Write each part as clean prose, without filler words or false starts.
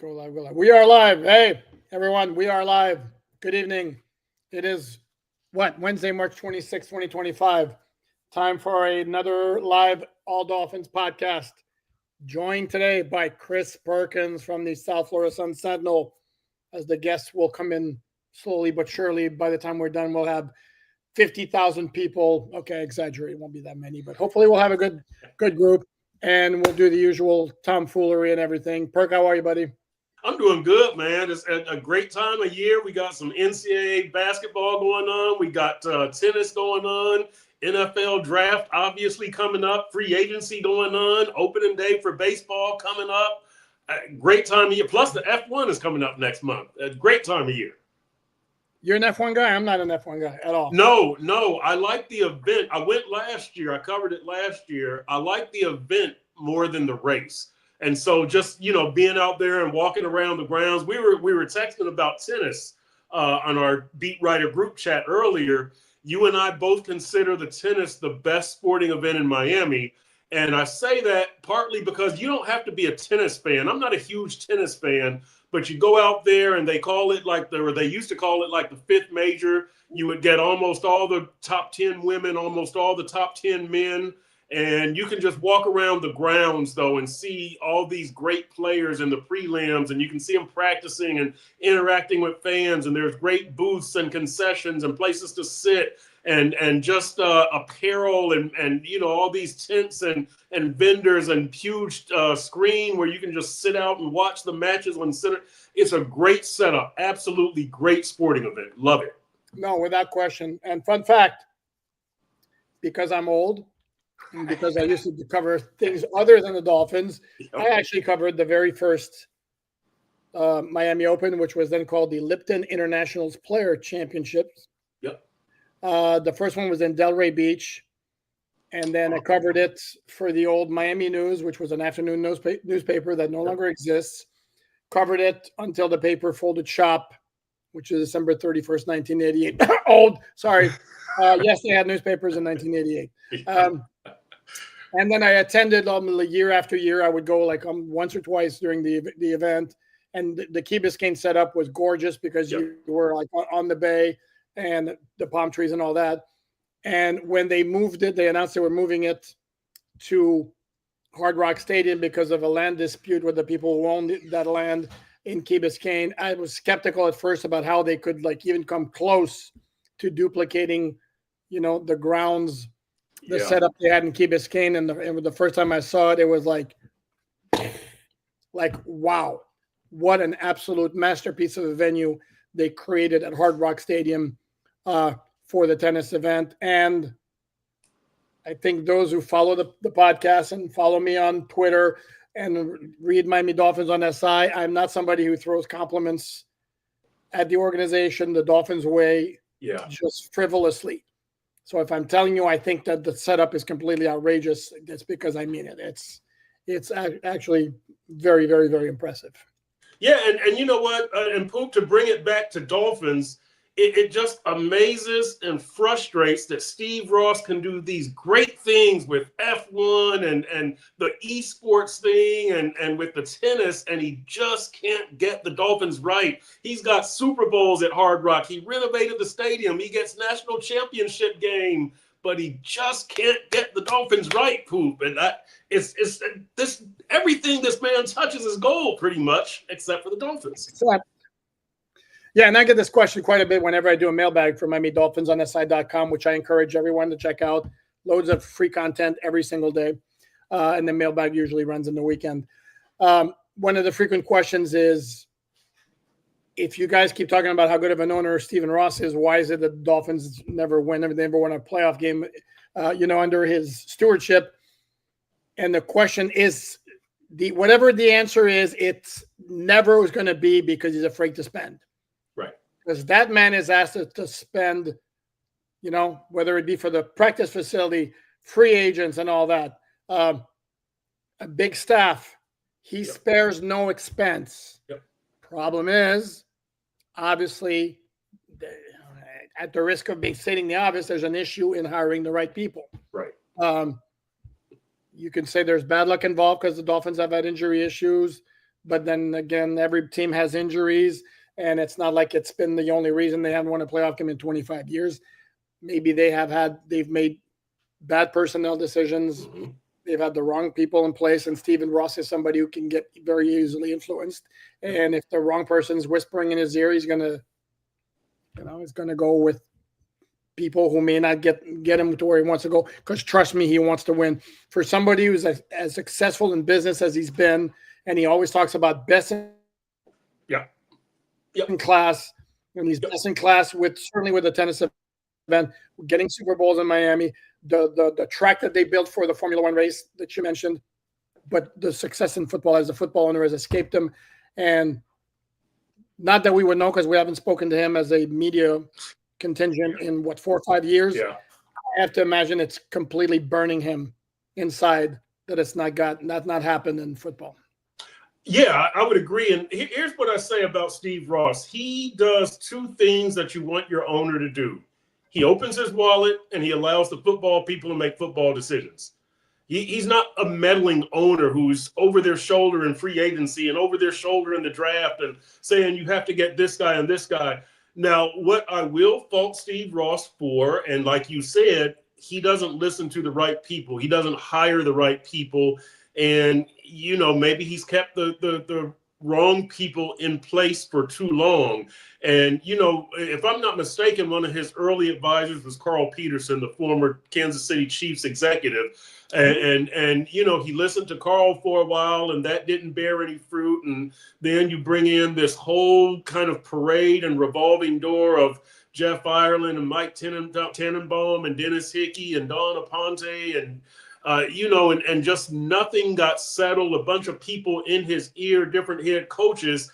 Go live, go live. We are live. Hey, everyone, we are live. Good evening. It is Wednesday, March 26, 2025. Time for another live All Dolphins podcast. Joined today by Chris Perkins from the South Florida Sun Sentinel. As the guests will come in slowly but surely. By the time we're done, we'll have 50,000 people. Okay, exaggerate. It won't be that many, but hopefully we'll have a good group. And we'll do the usual tomfoolery and everything. Perk, how are you, buddy? I'm doing good, man. It's a great time of year. We got some NCAA basketball going on. We got tennis going on. NFL draft obviously coming up. Free agency going on. Opening day for baseball coming up. Great time of year. Plus the F1 is coming up next month. Great time of year. You're an F1 guy? I'm not an F1 guy at all. No. I like the event. I went last year. I covered it last year. I like the event more than the race. And so just, being out there and walking around the grounds, we were texting about tennis on our beat writer group chat earlier. You and I both consider the tennis the best sporting event in Miami. And I say that partly because you don't have to be a tennis fan. I'm not a huge tennis fan, but you go out there and they call it they used to call it like the fifth major. You would get almost all the top 10 women, almost all the top 10 men. And you can just walk around the grounds, though, and see all these great players in the prelims, and you can see them practicing and interacting with fans. And there's great booths and concessions and places to sit and just apparel and all these tents and vendors and huge screen where you can just sit out and watch the matches on center. It's a great setup. Absolutely great sporting event. Love it. No, without question. And fun fact, because I'm old, and because I used to cover things other than the Dolphins, I actually covered the very first Miami Open, which was then called the Lipton Internationals Player Championships. Yep. The first one was in Delray Beach. And then I covered it for the old Miami News, which was an afternoon newspaper that no longer exists. Covered it until the paper folded shop, which is December 31st, 1988. Old, sorry. Yes, they had newspapers in 1988. And then I attended year after year. I would go once or twice during the event. And the Key Biscayne setup was gorgeous because you were on the bay and the palm trees and all that. And when they moved it, they announced they were moving it to Hard Rock Stadium because of a land dispute with the people who owned that land in Key Biscayne. I was skeptical at first about how they could even come close to duplicating, the grounds, the setup they had in Key Biscayne. And the first time I saw it, it was like, wow, what an absolute masterpiece of a venue they created at Hard Rock Stadium for the tennis event. And I think those who follow the podcast and follow me on Twitter and read Miami Dolphins on SI, I'm not somebody who throws compliments at the organization, the Dolphins way, just frivolously. So if I'm telling you I think that the setup is completely outrageous, that's because I mean it. It's actually very, very, very impressive. Yeah, and you know what? And Poop, to bring it back to Dolphins, it just amazes and frustrates that Steve Ross can do these great things with F1 and the esports thing and with the tennis, and he just can't get the Dolphins right. He's got Super Bowls at Hard Rock. He renovated the stadium. He gets national championship game, but he just can't get the Dolphins right, Poop. And it's everything this man touches is gold, pretty much, except for the Dolphins. Yeah, and I get this question quite a bit whenever I do a mailbag for Miami Dolphins on SI.com, which I encourage everyone to check out. Loads of free content every single day. And the mailbag usually runs in the weekend. One of the frequent questions is, if you guys keep talking about how good of an owner Stephen Ross is, why is it that the Dolphins never win? They never won a playoff game, under his stewardship. And the question is, whatever the answer is, it's never was going to be because he's afraid to spend. Right. Because that man is asked to spend, whether it be for the practice facility, free agents and all that, a big staff. He spares no expense. Yep. Problem is, obviously, at the risk of stating the obvious, there's an issue in hiring the right people. Right. You can say there's bad luck involved because the Dolphins have had injury issues. But then again, every team has injuries, and it's not like it's been the only reason they haven't won a playoff game in 25 years. Maybe they've made bad personnel decisions. Mhm. They've had the wrong people in place, and Stephen Ross is somebody who can get very easily influenced. And if the wrong person's whispering in his ear, he's gonna go with people who may not get him to where he wants to go. Because trust me, he wants to win. For somebody who's as successful in business as he's been, and he always talks about best in class, and he's best in class certainly with the tennis event, getting Super Bowls in Miami, the track that they built for the Formula One race that you mentioned, but the success in football as a football owner has escaped him. And not that we would know because we haven't spoken to him as a media contingent in 4 or 5 years. Yeah. I have to imagine it's completely burning him inside that it's not happened in football. Yeah, I would agree. And here's what I say about Steve Ross. He does two things that you want your owner to do. He opens his wallet and he allows the football people to make football decisions. He's not a meddling owner who's over their shoulder in free agency and over their shoulder in the draft and saying you have to get this guy and this guy. Now, what I will fault Steve Ross for, and like you said, he doesn't listen to the right people. He doesn't hire the right people. And, maybe he's kept the wrong people in place for too long. And, if I'm not mistaken, one of his early advisors was Carl Peterson, the former Kansas City Chiefs executive. And he listened to Carl for a while and that didn't bear any fruit. And then you bring in this whole kind of parade and revolving door of Jeff Ireland and Mike Tannenbaum and Dennis Hickey and Don Aponte and and just nothing got settled. A bunch of people in his ear, different head coaches.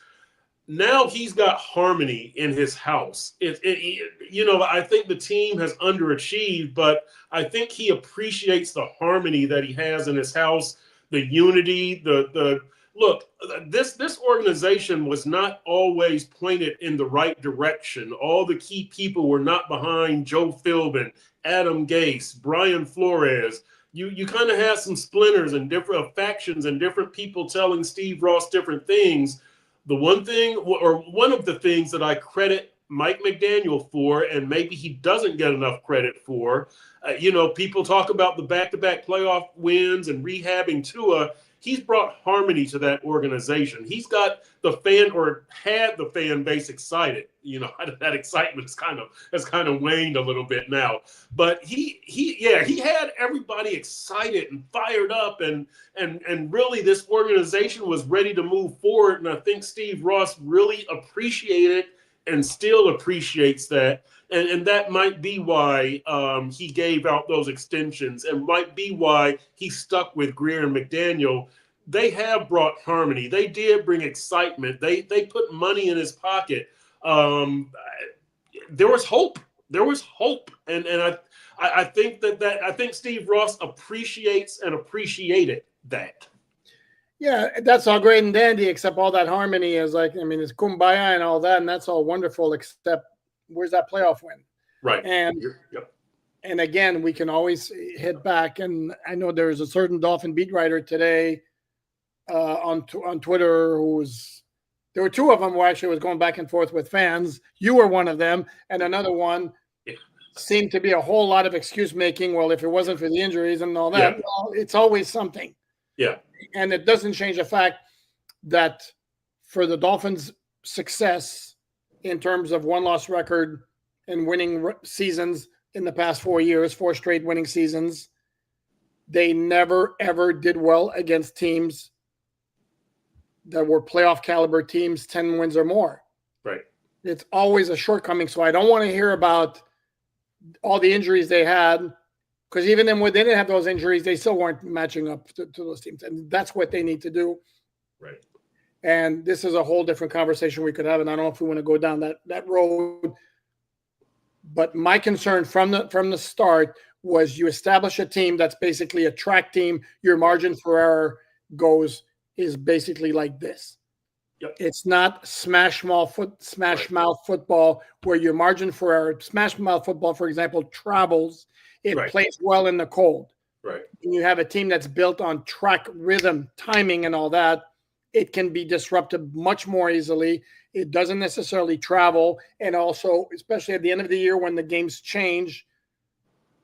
Now he's got harmony in his house. I think the team has underachieved, but I think he appreciates the harmony that he has in his house, the unity, look, this organization was not always pointed in the right direction. All the key people were not behind Joe Philbin, Adam Gase, Brian Flores. You kind of had some splinters and different factions and different people telling Steve Ross different things. The one thing, or one of the things that I credit Mike McDaniel for, and maybe he doesn't get enough credit for, people talk about the back-to-back playoff wins and rehabbing Tua. He's brought harmony to that organization. He's got the had the fan base excited. That excitement has kind of waned a little bit now. But he had everybody excited and fired up, and really this organization was ready to move forward. And I think Steve Ross really appreciated and still appreciates that. And that might be why he gave out those extensions and might be why he stuck with Greer and McDaniel. They have brought harmony. They did bring excitement. They put money in his pocket. There was hope. And I think I think Steve Ross appreciates and appreciated that. Yeah, that's all great and dandy, except all that harmony is it's kumbaya and all that, and that's all wonderful, except where's that playoff win? Right. And Yep. And again, we can always hit back. And I know there's a certain Dolphin beat writer today on Twitter there were two of them who actually was going back and forth with fans. You were one of them, and another one seemed to be a whole lot of excuse making. Well, if it wasn't for the injuries and all that, well, it's always something. Yeah. And it doesn't change the fact that for the Dolphins' success in terms of one-loss record and winning seasons in the past 4 years, 4 straight winning seasons, they never, ever did well against teams that were playoff caliber teams, 10 wins or more. Right. It's always a shortcoming. So I don't want to hear about all the injuries they had, because even then when they didn't have those injuries, they still weren't matching up to those teams. And that's what they need to do. Right. And this is a whole different conversation we could have. And I don't know if we want to go down that road. But my concern from the start was you establish a team that's basically a track team. Your margin for error is basically like this. Yep. It's not smash mouth football where your margin for error, smash mouth football, for example, travels. It plays well in the cold. Right. And you have a team that's built on track rhythm, timing, and all that. it can be disrupted much more easily. It doesn't necessarily travel. And also, especially at the end of the year when the games change,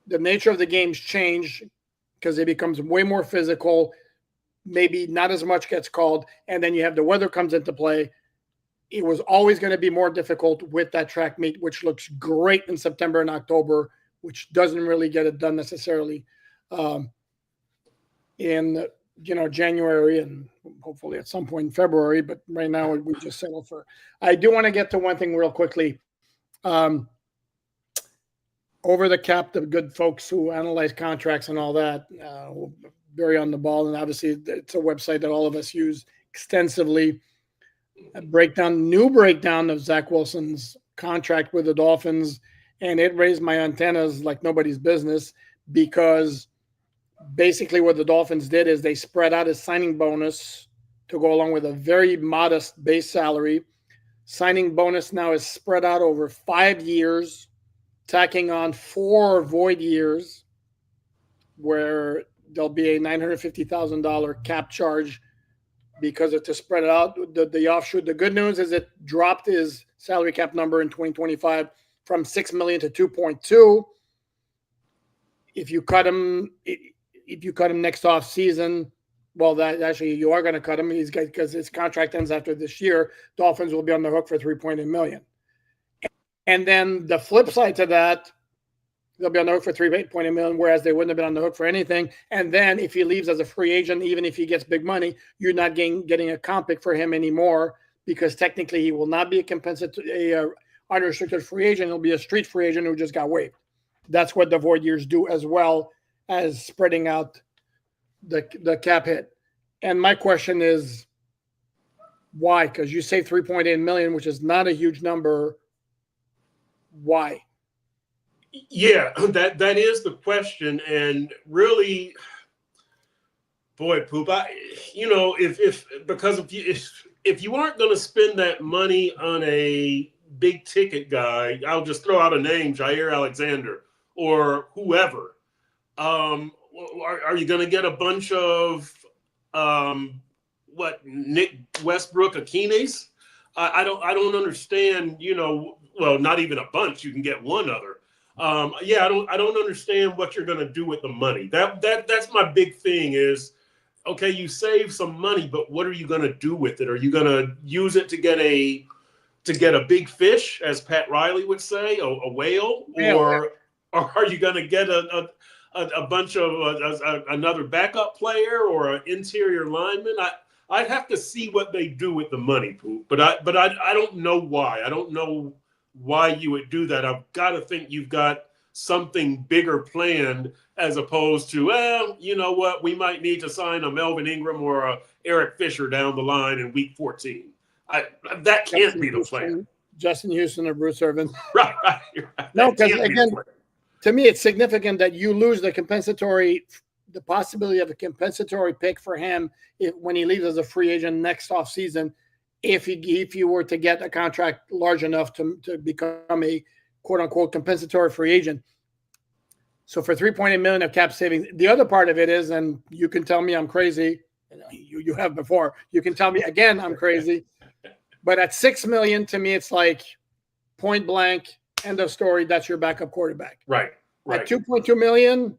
the nature of the games change because it becomes way more physical. Maybe not as much gets called. And then you have the weather comes into play. It was always going to be more difficult with that track meet, which looks great in September and October, which doesn't really get it done necessarily in January and hopefully at some point in February. But right now we just settle for. I do want to get to one thing real quickly. Over the cap, the good folks who analyze contracts and all that, very on the ball, and obviously it's a website that all of us use extensively. A new breakdown of Zach Wilson's contract with the Dolphins, and it raised my antennas like nobody's business because basically what the Dolphins did is they spread out his signing bonus to go along with a very modest base salary. Signing bonus now is spread out over 5 years, tacking on 4 void years where there'll be a $950,000 cap charge because it's to spread it out. The offshoot, the good news is it dropped his salary cap number in 2025 from $6 million to 2.2. If you cut him next off season, well, that actually you are going to cut him. Because his contract ends after this year. Dolphins will be on the hook for $3.8 million. And then the flip side to that, they'll be on the hook for $3.8 million, whereas they wouldn't have been on the hook for anything. And then if he leaves as a free agent, even if he gets big money, you're not getting a comp pick for him anymore because technically he will not be a unrestricted free agent. He'll be a street free agent who just got waived. That's what the void years do as well as spreading out the cap hit. And my question is, why? Because you say $3.8 million, which is not a huge number. Why? Yeah, that is the question, and really, boy, Poop, if you aren't going to spend that money on a big ticket guy, I'll just throw out a name, Jair Alexander or whoever. Are you going to get a bunch of Nick Westbrook Akines? I don't understand. Well, not even a bunch. You can get one other. I don't understand what you're going to do with the money. That's my big thing is, okay, you save some money, but what are you going to do with it? Are you going to use it to get a big fish, as Pat Riley would say, a whale, or are you going to get a bunch of another backup player or an interior lineman? I'd have to see what they do with the money, Poop. But I don't know why. I don't know why you would do that. I've got to think you've got something bigger planned as opposed to, well, you know what, we might need to sign a Melvin Ingram or a Eric Fisher down the line in week 14. That can't be the plan. Justin Houston or Bruce Irvin. Right. No, because again, to me, it's significant that you lose the possibility of a compensatory pick for him when he leaves as a free agent next offseason. If you were to get a contract large enough to become a quote unquote compensatory free agent. So for $3.8 million of cap savings, the other part of it is, and you can tell me I'm crazy. You have before. You can tell me again I'm crazy. But at $6 million, to me, it's like point blank, end of story. That's your backup quarterback. Right. At $2.2 million,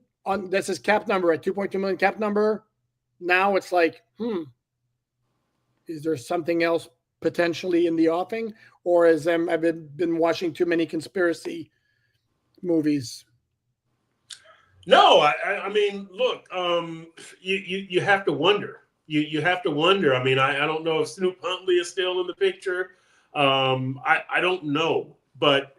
that's his cap number. At $2.2 million cap number, now it's like, is there something else potentially in the offing, or I've been watching too many conspiracy movies? No, I mean, look, you have to wonder. You have to wonder. I mean, I don't know if Snoop Huntley is still in the picture. I don't know, but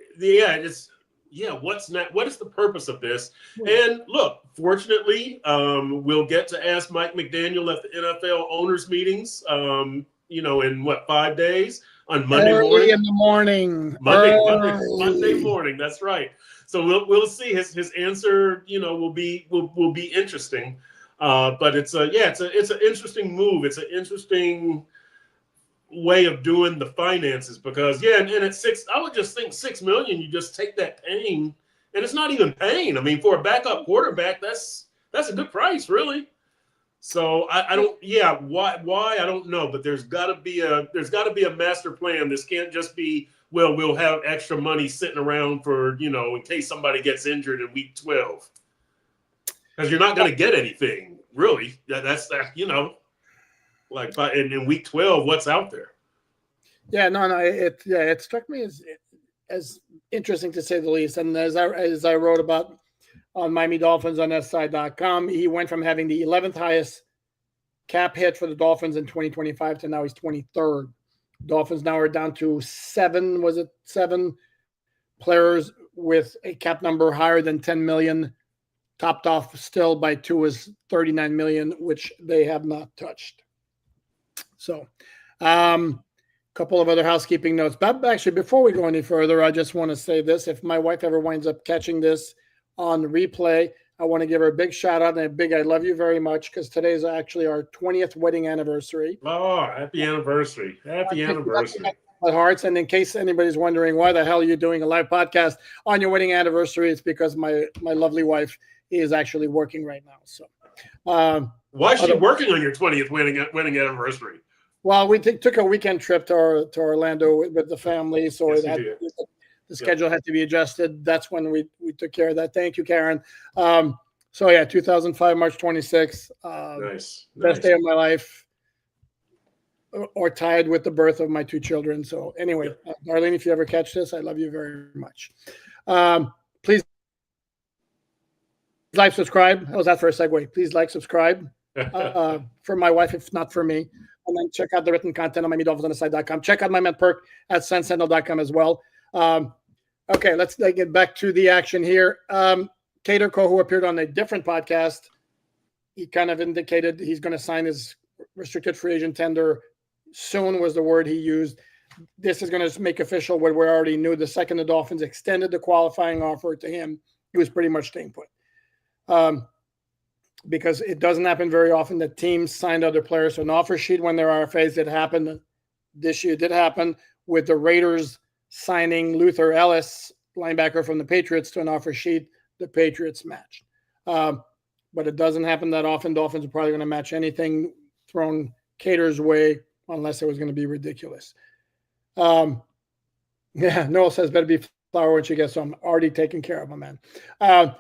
what's next? What is the purpose of this? And look, fortunately, we'll get to ask Mike McDaniel at the NFL owners meetings. In 5 days on Monday Early morning. In the morning. Monday morning. That's right. So we'll see his answer. Will be interesting. But it's an interesting move. It's an interesting way of doing the finances because and at I would just think $6 million. You just take that pain, and it's not even pain. I mean, for a backup quarterback, that's a good price, really. So I don't. Yeah, why I don't know, but there's got to be a master plan. This can't just be, well, we'll have extra money sitting around for, in case somebody gets injured in week 12, because you're not going to get anything really. That's like, but in week 12, what's out there? Yeah, no, it struck me as interesting to say the least. And as I wrote about on Miami Dolphins on SI.com, he went from having the 11th highest cap hit for the Dolphins in 2025 to now he's 23rd. Dolphins now are down to seven players with a cap number higher than 10 million, topped off still by two is 39 million, which they have not touched. So, couple of other housekeeping notes. But actually, before we go any further, I just want to say this. If my wife ever winds up catching this on replay, I want to give her a big shout out and a big I love you very much, because today is actually our 20th wedding anniversary. Oh, happy anniversary. Happy anniversary. Hearts. And in case anybody's wondering why the hell are you doing a live podcast on your wedding anniversary, it's because my lovely wife is actually working right now. So why is she working on your 20th wedding anniversary? Well, we took a weekend trip to Orlando with the family, so Yes, the schedule had to be adjusted. That's when we took care of that. Thank you, Karen. So yeah, 2005, March 26th. Nice. Best day of my life, or tied with the birth of my two children. So anyway, Darlene, if you ever catch this, I love you very much. Please like, subscribe. How's that for a segue? Please like, subscribe for my wife, if not for me. And then check out the written content on MiamiDolphinsOnTheSide.com. Check out my man Perk at SunSentinel.com as well. Okay, let's get back to the action here. Cater Co, who appeared on a different podcast, he kind of indicated he's going to sign his restricted free agent tender soon, was the word he used. This is going to make official what we already knew. The second the Dolphins extended the qualifying offer to him, he was pretty much staying put. Because it doesn't happen very often that teams signed other players to an offer sheet when there are RFAs. It happened this year. It did happen with the Raiders signing Luther Ellis, linebacker from the Patriots, to an offer sheet. The Patriots matched. But it doesn't happen that often. Dolphins are probably going to match anything thrown Cater's way unless it was going to be ridiculous. Noel says better be flour when she gets home. Already taken care of, my man.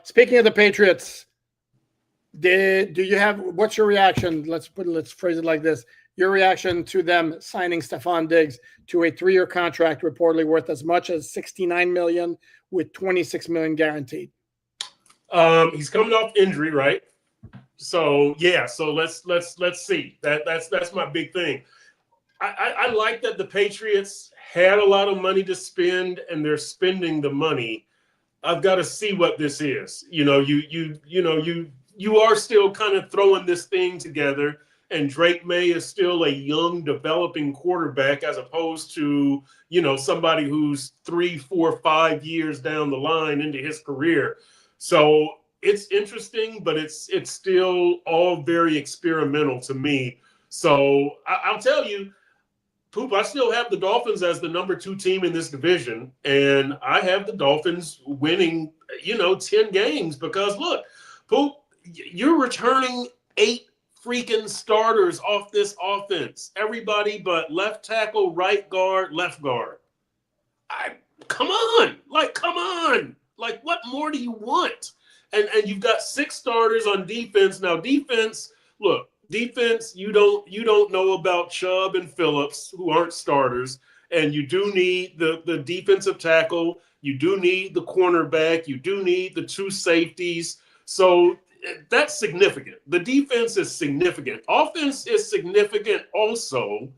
Speaking of the Patriots, what's your reaction? Let's phrase it like this. Your reaction to them signing Stephon Diggs to a 3-year contract reportedly worth as much as $69 million with $26 million guaranteed. He's coming off injury, right? So yeah, so let's see. That's my big thing. I like that the Patriots had a lot of money to spend and they're spending the money. I've got to see what this is. You are still kind of throwing this thing together, and Drake May is still a young, developing quarterback as opposed to, somebody who's 3, 4, 5 years down the line into his career. So it's interesting, but it's still all very experimental to me. So I'll tell you, Poop, I still have the Dolphins as the number 2 team in this division, and I have the Dolphins winning, 10 games because, look, Poop, you're returning 8 freaking starters off this offense. Everybody but left tackle, right guard, left guard. Come on. Like, what more do you want? And you've got 6 starters on defense. Now, defense, you don't know about Chubb and Phillips, who aren't starters. And you do need the defensive tackle. You do need the cornerback. You do need the 2 safeties. So that's significant. The defense is significant. Offense is significant also,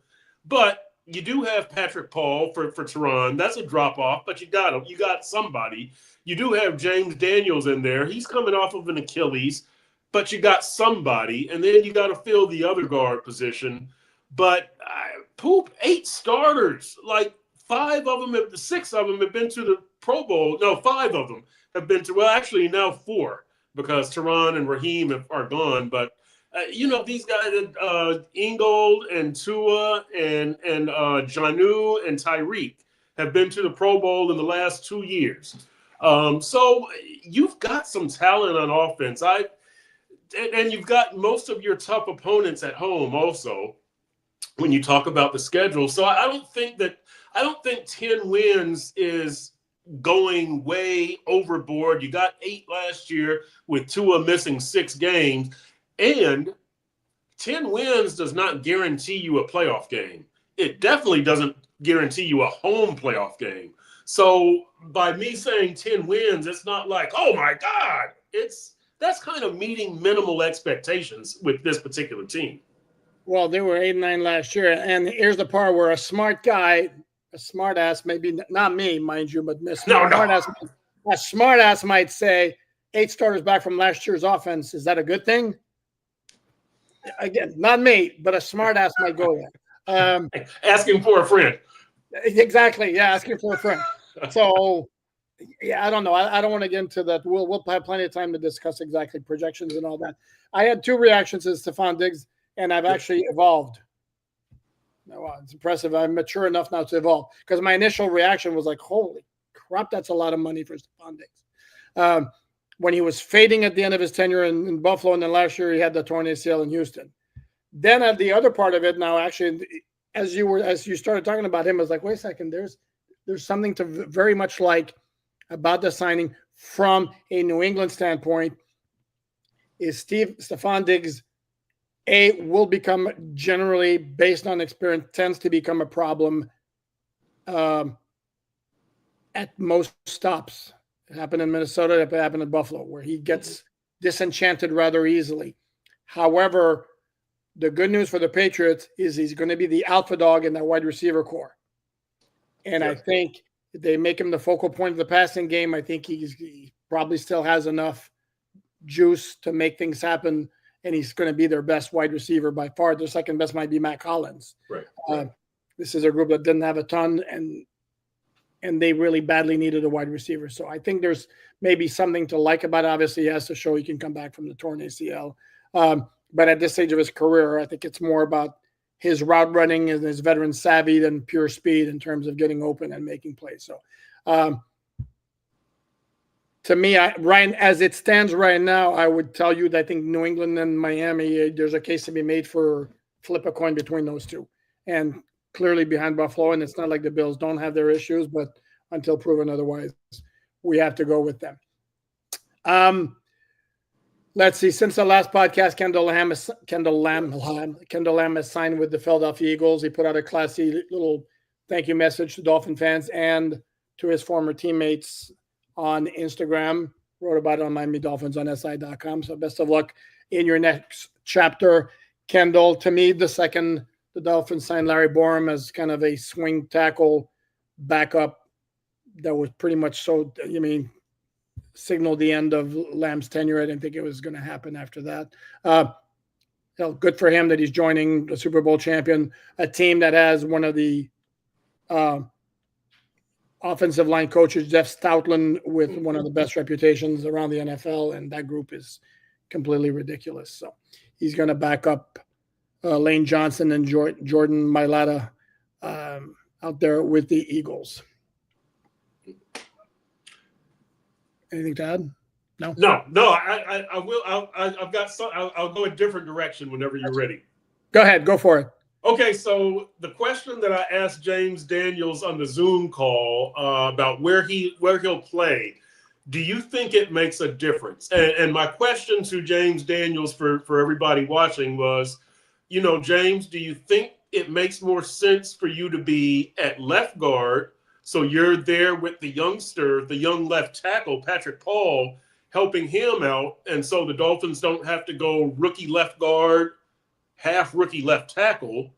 but you do have Patrick Paul for Tehran. That's a drop off, but you got him. You got somebody. You do have James Daniels in there. He's coming off of an Achilles, but you got somebody, and then you got to fill the other guard position. But Poop, 8 starters, like 6 of them have been to the Pro Bowl. No, 5 of them have been to. Well, actually now 4. Because Tehran and Raheem are gone. But, these guys, Ingold and Tua and Janu and Tyreek have been to the Pro Bowl in the last 2 years. So you've got some talent on offense. and you've got most of your tough opponents at home also when you talk about the schedule. So I don't think 10 wins is going way overboard. You got 8 last year with Tua missing 6 games, and 10 wins does not guarantee you a playoff game. It definitely doesn't guarantee you a home playoff game. So by me saying 10 wins, it's not like, oh my God, that's kind of meeting minimal expectations with this particular team. Well, they were 8-9 last year. And here's the part where a smart guy, a smart ass, maybe not me, mind you, but a smart ass might say 8 starters back from last year's offense. Is that a good thing? Again, not me, but a smart ass might go there. Asking for a friend. Exactly. Yeah, asking for a friend. So, yeah, I don't know. I don't want to get into that. We'll have plenty of time to discuss exactly projections and all that. I had 2 reactions to Stephon Diggs, and I've actually evolved. Wow, it's impressive. I'm mature enough now to evolve, because my initial reaction was like, holy crap, that's a lot of money for Stephon Diggs. When he was fading at the end of his tenure in Buffalo, and then last year he had the torn ACL in Houston. Then at the other part of it now, actually, as you started talking about him, I was like, wait a second, there's something to very much like about the signing from a New England standpoint. Is Stephon Diggs will become, generally based on experience, tends to become a problem at most stops. It happened in Minnesota. It happened in Buffalo, where he gets disenchanted rather easily. However, the good news for the Patriots is he's going to be the alpha dog in that wide receiver core. And I think if they make him the focal point of the passing game, I think he probably still has enough juice to make things happen, and he's going to be their best wide receiver by far. Their second best might be Matt Collins. Right. This is a group that didn't have a ton, and they really badly needed a wide receiver. So I think there's maybe something to like about it. Obviously, he has to show he can come back from the torn ACL. But at this stage of his career, I think it's more about his route running and his veteran savvy than pure speed in terms of getting open and making plays. So to me, Ryan, as it stands right now, I would tell you that I think New England and Miami, there's a case to be made for flip a coin between those two. And clearly behind Buffalo, and it's not like the Bills don't have their issues, but until proven otherwise, we have to go with them. Let's see. Since the last podcast, Kendall Lamb has signed with the Philadelphia Eagles. He put out a classy little thank you message to Dolphin fans and to his former teammates on Instagram. Wrote about it on Miami Dolphins on SI.com. So best of luck in your next chapter, Kendall. To me, the second the Dolphins signed Larry Borum as kind of a swing tackle backup, that was pretty much signaled the end of Lamb's tenure. I didn't think it was going to happen after that. Good for him that he's joining the Super Bowl champion, a team that has one of the offensive line coaches, Jeff Stoutland, with one of the best reputations around the NFL, and that group is completely ridiculous. So he's going to back up Lane Johnson and Jordan Mailata out there with the Eagles. Anything to add? No. I will. I've got some. I'll go a different direction whenever you're ready. Go ahead. Go for it. Okay, so the question that I asked James Daniels on the Zoom call about where he'll play, do you think it makes a difference? And my question to James Daniels for everybody watching was, James, do you think it makes more sense for you to be at left guard, so you're there with the young left tackle, Patrick Paul, helping him out, and so the Dolphins don't have to go rookie left guard, half rookie left tackle?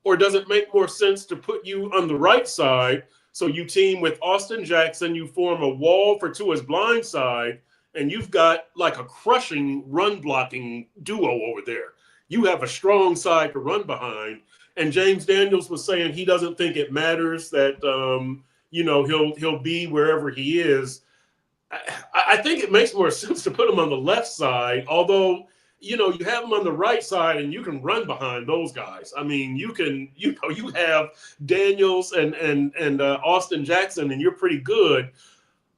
Or does it make more sense to put you on the right side, so you team with Austin Jackson, you form a wall for Tua's blind side, and you've got like a crushing run blocking duo over there? You have a strong side to run behind. And James Daniels was saying he doesn't think it matters that he'll be wherever he is. I think it makes more sense to put him on the left side, although you have him on the right side and you can run behind those guys. I mean, you have Daniels and Austin Jackson, and you're pretty good.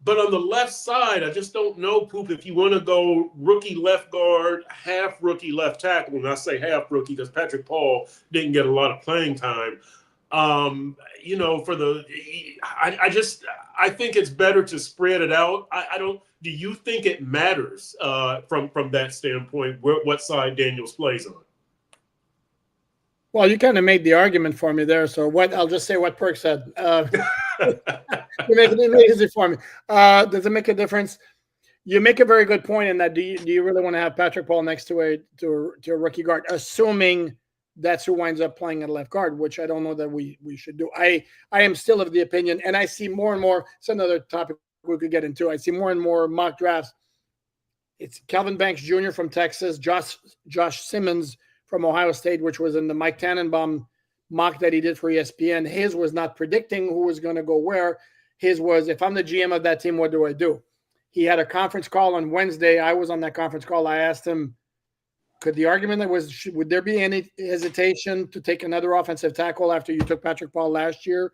But on the left side, I just don't know, Poop, if you want to go rookie left guard, half rookie left tackle. And I say half rookie because Patrick Paul didn't get a lot of playing time. You know, for the, I think it's better to spread it out. I don't. Do you think it matters from that standpoint what side Daniels plays on? Well, you kind of made the argument for me there. So I'll just say what Perk said. You make it easy for me. Does it make a difference? You make a very good point in that. Do you really want to have Patrick Paul next to a rookie guard, assuming that's who winds up playing at left guard, which I don't know that we should do. I am still of the opinion, and I see more and more. It's another topic we could get into. I see more and more mock drafts. It's Kelvin Banks Jr. from Texas, Josh Simmons from Ohio State, which was in the Mike Tannenbaum mock that he did for ESPN. His was not predicting who was going to go where. His was, if I'm the GM of that team, what do I do? He had a conference call on Wednesday. I was on that conference call. I asked him, could the argument that was, would there be any hesitation to take another offensive tackle after you took Patrick Paul last year?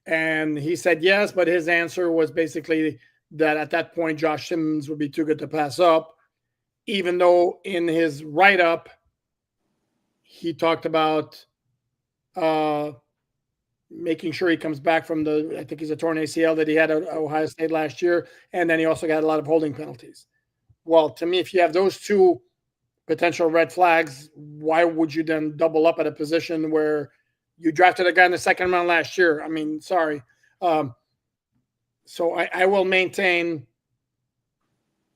And he said yes, but his answer was basically that at that point, Josh Simmons would be too good to pass up, even though in his write-up, he talked about making sure he comes back from I think he's a torn ACL that he had at Ohio State last year, and then he also got a lot of holding penalties. Well, to me, if you have those two potential red flags, why would you then double up at a position where you drafted a guy in the second round last year? I mean, sorry. So I will maintain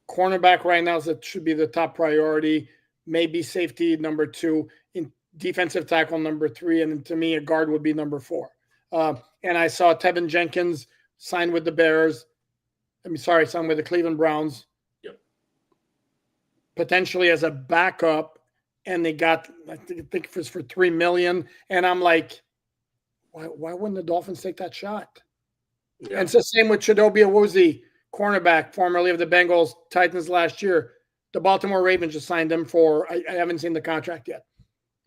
cornerback right now that should be the top priority, maybe safety number 2, in defensive tackle number 3, and to me, a guard would be number 4. And I saw Tevin Jenkins sign with the Bears. Signed with the Cleveland Browns. Potentially as a backup, and they got, I think it was for $3 million. And I'm like, why wouldn't the Dolphins take that shot? Yeah. And it's the same with Chidobe Awuzie, cornerback, formerly of the Bengals, Titans last year. The Baltimore Ravens just signed him for, I haven't seen the contract yet.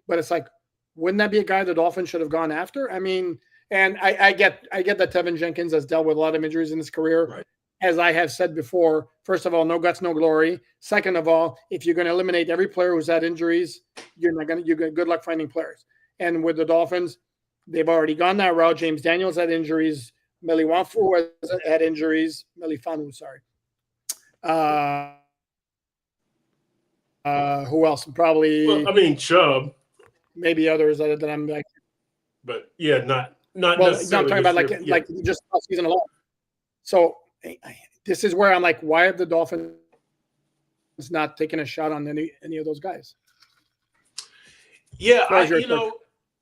But it's like, wouldn't that be a guy the Dolphins should have gone after? I mean, and I get that Tevin Jenkins has dealt with a lot of injuries in his career. Right. As I have said before, first of all, no guts, no glory. Second of all, if you're going to eliminate every player who's had injuries, you're good luck finding players. And with the Dolphins, they've already gone that route. James Daniels had injuries. Melifonwu had injuries. Melifonwu, sorry. Who else? Probably. Well, I mean, Chubb. Maybe others that I'm like. But yeah, not well, necessarily. I'm talking about like just season alone. So this is where I'm like, why have the Dolphins not taken a shot on any of those guys? Yeah,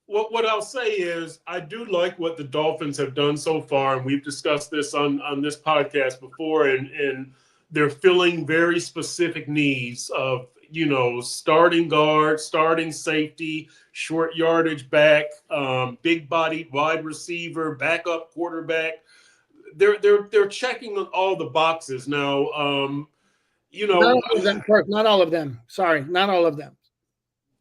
what I'll say is I do like what the Dolphins have done so far, and we've discussed this on this podcast before, and they're filling very specific needs of, starting guard, starting safety, short yardage back, big bodied wide receiver, backup quarterback. They're checking all the boxes now. Not all of them. Sorry, not all of them.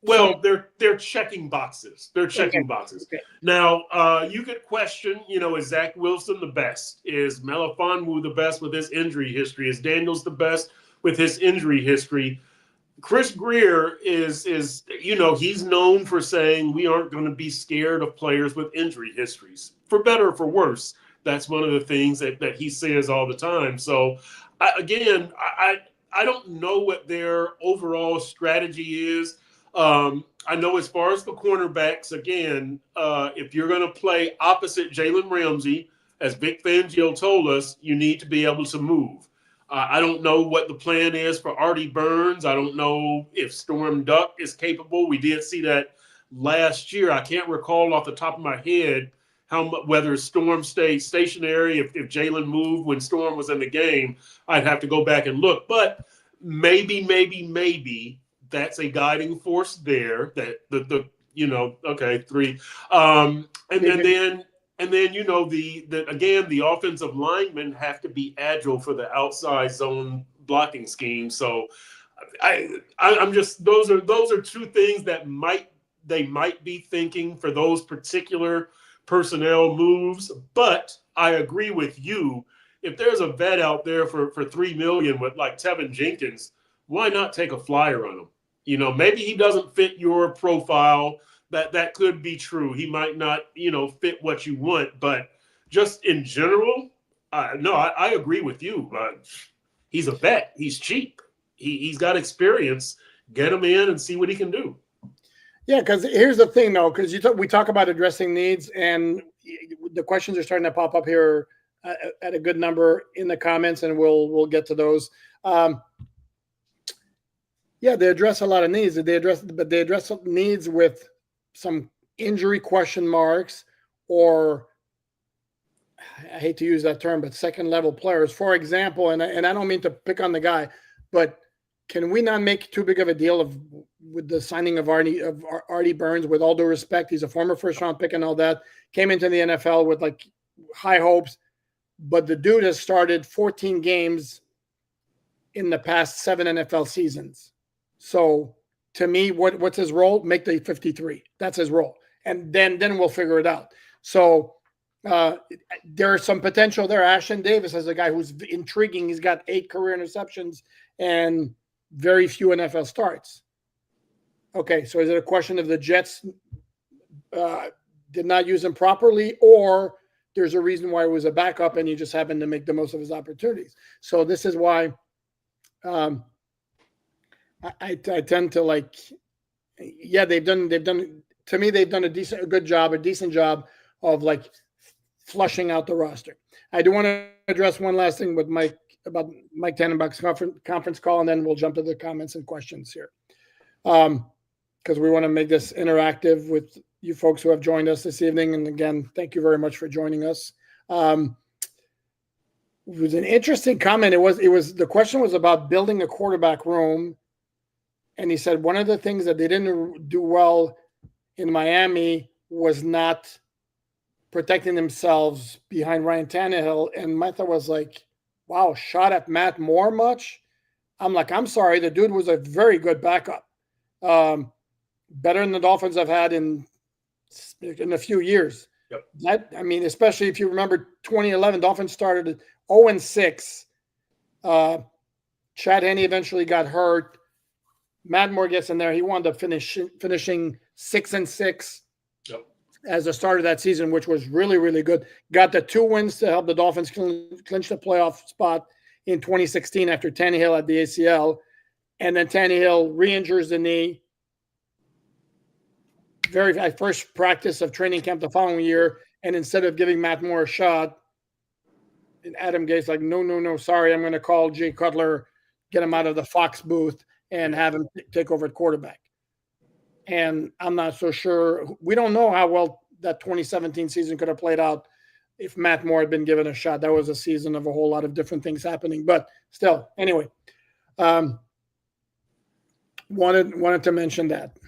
Well, they're checking boxes. They're checking boxes. Okay. Now, you could question, is Zach Wilson the best? Is Melifonwu the best with his injury history? Is Daniels the best with his injury history? Chris Greer is he's known for saying we aren't going to be scared of players with injury histories, for better or for worse. That's one of the things that he says all the time. So, I don't know what their overall strategy is. I know as far as the cornerbacks, again, if you're going to play opposite Jalen Ramsey, as Vic Fangio told us, you need to be able to move. I don't know what the plan is for Artie Burns. I don't know if Storm Duck is capable. We did see that last year. I can't recall off the top of my head whether Storm stayed stationary, if Jalen moved when Storm was in the game. I'd have to go back and look. But maybe that's a guiding force there. That three. And then the offensive linemen have to be agile for the outside zone blocking scheme. So I'm just those are two things that they might be thinking for those particular personnel moves, but I agree with you. If there's a vet out there for $3 million with like Tevin Jenkins, why not take a flyer on him? You know, maybe he doesn't fit your profile. That could be true. He might not, fit what you want, but just in general, no, I agree with you. He's a vet. He's cheap. He's got experience. Get him in and see what he can do. Yeah, because here's the thing, though, because we talk about addressing needs, and the questions are starting to pop up here at a good number in the comments, and we'll get to those. Yeah, they address a lot of needs. They address needs with some injury question marks, or I hate to use that term, but second-level players. For example, and I don't mean to pick on the guy, but can we not make too big of a deal with the signing of Artie Burns? With all due respect, he's a former first-round pick and all that. Came into the NFL with like high hopes, but the dude has started 14 games in the past 7 NFL seasons. So to me, what's his role? Make the 53. That's his role, and then we'll figure it out. So there's some potential there. Ashton Davis is a guy who's intriguing. He's got 8 career interceptions and very few NFL starts. Okay, so is it a question of the Jets did not use him properly, or there's a reason why it was a backup and he just happened to make the most of his opportunities? So this is why I tend to like, yeah, they've done to me, they've done a decent job of like flushing out the roster. I do want to address one last thing with Mike about Mike Tannenbach's conference call, and then we'll jump to the comments and questions here. Because we want to make this interactive with you folks who have joined us this evening. And again, thank you very much for joining us. It was an interesting comment. It was the question was about building a quarterback room. And he said one of the things that they didn't do well in Miami was not protecting themselves behind Ryan Tannehill. And my thought was like, wow, shot at Matt Moore much? I'm like, I'm sorry. The dude was a very good backup. Better than the Dolphins have had in a few years. Yep. Especially if you remember 2011, Dolphins started 0-6. Chad Henne eventually got hurt. Matt Moore gets in there. He wound up finishing 6-6 as the start of that season, which was really, really good. Got the 2 wins to help the Dolphins clinch the playoff spot in 2016 after Tannehill had the ACL. And then Tannehill re-injures the knee. First practice of training camp the following year. And instead of giving Matt Moore a shot, and Adam Gates like, no, sorry, I'm going to call Jay Cutler, get him out of the Fox booth, and have him take over at quarterback. And I'm not so sure. We don't know how well that 2017 season could have played out if Matt Moore had been given a shot. That was a season of a whole lot of different things happening. But still, anyway, wanted to mention that.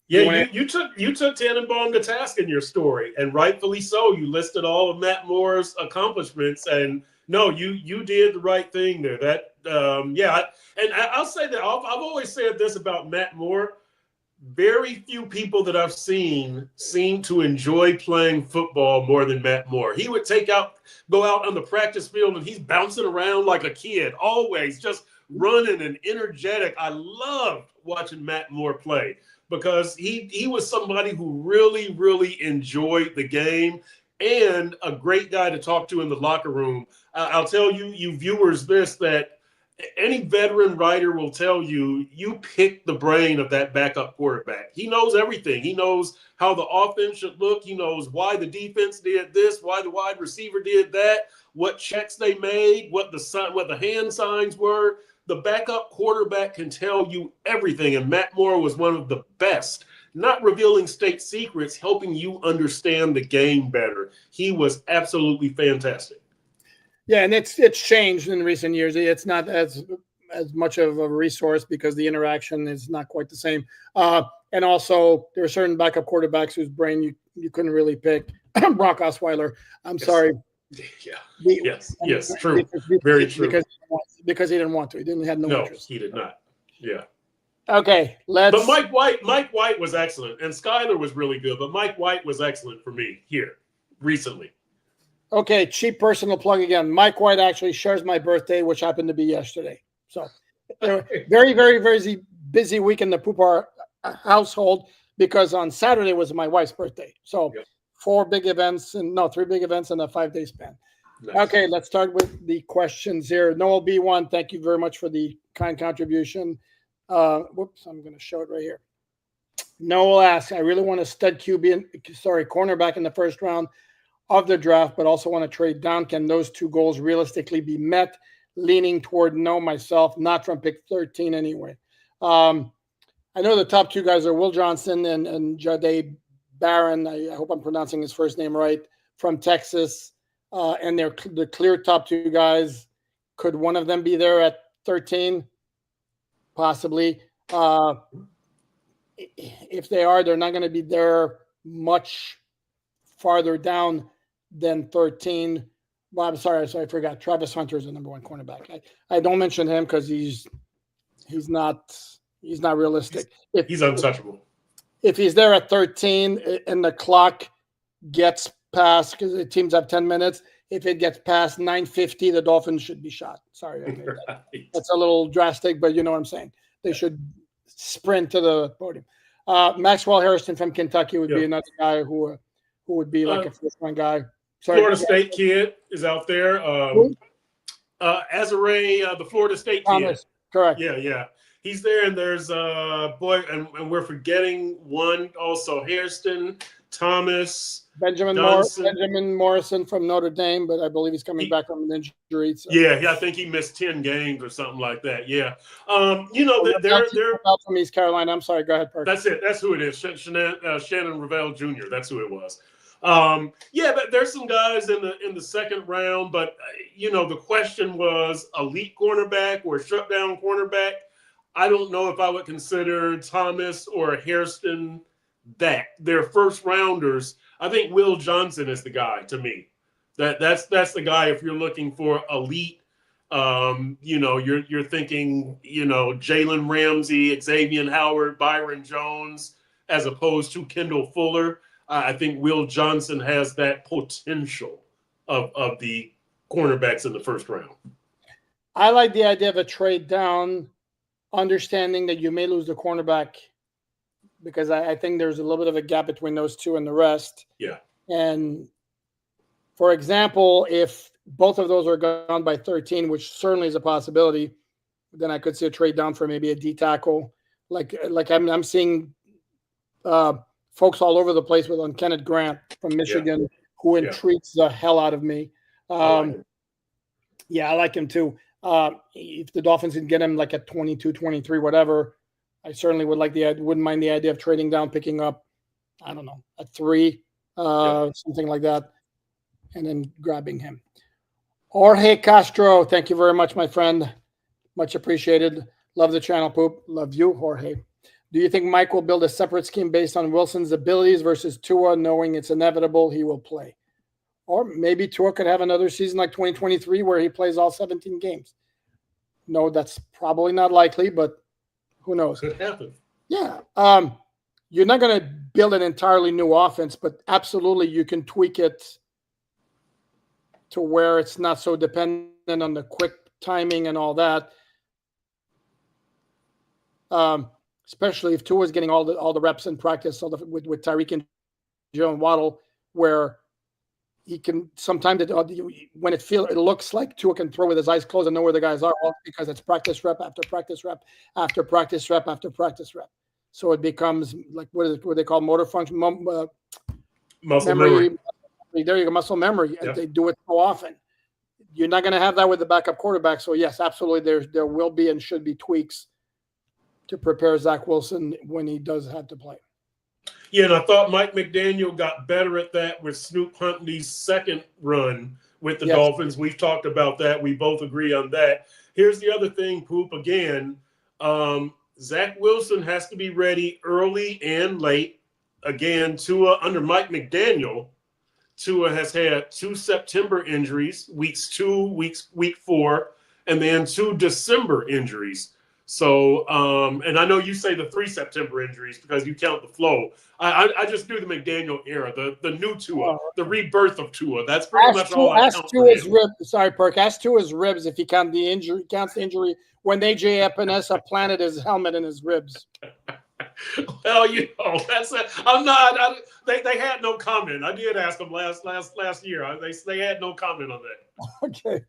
Yeah, you took Tannenbaum to task in your story, and rightfully so. You listed all of Matt Moore's accomplishments, and no, you did the right thing there. I'll say that I've always said this about Matt Moore. Very few people that I've seen seem to enjoy playing football more than Matt Moore. He would go out on the practice field, and he's bouncing around like a kid, always just running and energetic. I loved watching Matt Moore play, because he was somebody who really, really enjoyed the game and a great guy to talk to in the locker room. I'll tell you viewers this, that any veteran writer will tell you, you pick the brain of that backup quarterback. He knows everything. He knows how the offense should look. He knows why the defense did this, why the wide receiver did that, what checks they made, what the hand signs were. The backup quarterback can tell you everything, and Matt Moore was one of the best, not revealing state secrets, helping you understand the game better. He was absolutely fantastic. Yeah, and it's changed in recent years. It's not as much of a resource because the interaction is not quite the same. And also, there are certain backup quarterbacks whose brain you couldn't really pick. Brock Osweiler, I'm sorry. Yeah. Yes, true. Very true. Because he didn't want to. He had no interest. No, he did not. Yeah. Okay, But Mike White was excellent, and Skyler was really good, but Mike White was excellent for me here. recently. Okay, cheap personal plug again. Mike White actually shares my birthday, which happened to be yesterday. So very, very, very busy week in the Poupart household because on Saturday was my wife's birthday. So 3 big events in a 5-day span. Nice. Okay, let's start with the questions here. Noel B1, thank you very much for the kind contribution. Whoops, I'm going to show it right here. Noel asks, I really want a stud cornerback in the first round of the draft, but also want to trade down. Can those two goals realistically be met? Leaning toward no myself, not from pick 13 anyway. I know the top two guys are Will Johnson and Jade Barron. I hope I'm pronouncing his first name right, from Texas. And they're the clear top two guys. Could one of them be there at 13? Possibly. If they are, they're not going to be there much farther down than 13. Well, I'm sorry, I forgot. Travis Hunter is the number 1 cornerback. I don't mention him because he's not realistic. He's untouchable. If he's there at 13 and the clock gets past, because the teams have 10 minutes, if it gets past 9:50, the Dolphins should be shot. Sorry, right. That's a little drastic, but you know what I'm saying. They should sprint to the podium. Maxwell Harrison from Kentucky would be another guy who would be like a first-round guy. Sorry, Florida State kid is out there. Azare, the Florida State Thomas, kid. Correct. Yeah. He's there, and there's and we're forgetting one also. Hairston, Thomas, Benjamin Morrison from Notre Dame, but I believe he's coming back from an injury. So. Yeah, I think he missed 10 games or something like that. Yeah. They're from East Carolina. I'm sorry. Go ahead, Perk. That's it. That's who it is. Shannon Ravel Jr. That's who it was. There's some guys in the second round, but the question was elite cornerback or shutdown cornerback. I don't know if I would consider Thomas or Hairston that. They're first rounders. I think Will Johnson is the guy to me. That's the guy if you're looking for elite. You're thinking Jalen Ramsey, Xavier Howard, Byron Jones, as opposed to Kendall Fuller. I think Will Johnson has that potential of the cornerbacks in the first round. I like the idea of a trade down, understanding that you may lose the cornerback, because I think there's a little bit of a gap between those two and the rest. Yeah. And for example, if both of those are gone by 13, which certainly is a possibility, then I could see a trade down for maybe a D tackle. Like I'm seeing folks all over the place on Kenneth Grant from Michigan, who intrigues the hell out of me. I like him too. If the Dolphins can get him like at 22, 23, whatever, I certainly wouldn't mind the idea of trading down, picking up, I don't know, at 3, something like that, and then grabbing him. Jorge Castro, thank you very much, my friend. Much appreciated. Love the channel, Poop. Love you, Jorge. Do you think Mike will build a separate scheme based on Wilson's abilities versus Tua, knowing it's inevitable he will play? Or maybe Tua could have another season like 2023 where he plays all 17 games. No, that's probably not likely, but who knows? Could happen. Yeah. You're not going to build an entirely new offense, but absolutely you can tweak it to where it's not so dependent on the quick timing and all that. Especially if Tua is getting all the reps in practice with Tyreek and Joe and Waddle, where he can sometimes when it looks like Tua can throw with his eyes closed and know where the guys are, because it's practice rep after practice rep after practice rep after practice rep. So it becomes like what they call motor function, muscle memory. There you go, muscle memory. Yep. They do it so often. You're not going to have that with the backup quarterback. So yes, absolutely, there will be and should be tweaks to prepare Zach Wilson when he does have to play. Yeah, and I thought Mike McDaniel got better at that with Snoop Huntley's second run with the Dolphins. We've talked about that. We both agree on that. Here's the other thing, Poop. Again, Zach Wilson has to be ready early and late. Again, under Mike McDaniel, Tua has had 2 September injuries, week 4, and then 2 December injuries. So, and I know you say the 3 September injuries because you count the flow. I just do the McDaniel era, the new Tua, the rebirth of Tua. That's pretty much all I count for him. Ribs. Sorry, Perk. Ask to his ribs if he counts the injury when AJ Epinesa planted his helmet in his ribs. Well, that's it. I'm not. They had no comment. I did ask them last year. They had no comment on that. Okay.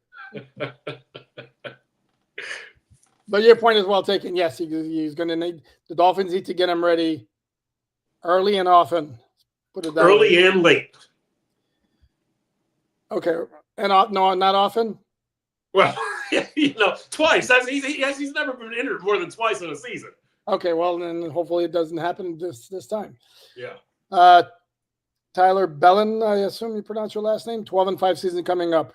But your point is well taken. Yes, he's going to need the Dolphins need to get him ready early and often. Put it that early way. and late. Okay, and no, not often. Well, twice. He's never been injured more than twice in a season. Okay, well then hopefully it doesn't happen this time. Yeah. Tyler Bellin, I assume you pronounce your last name. 12-5 season coming up.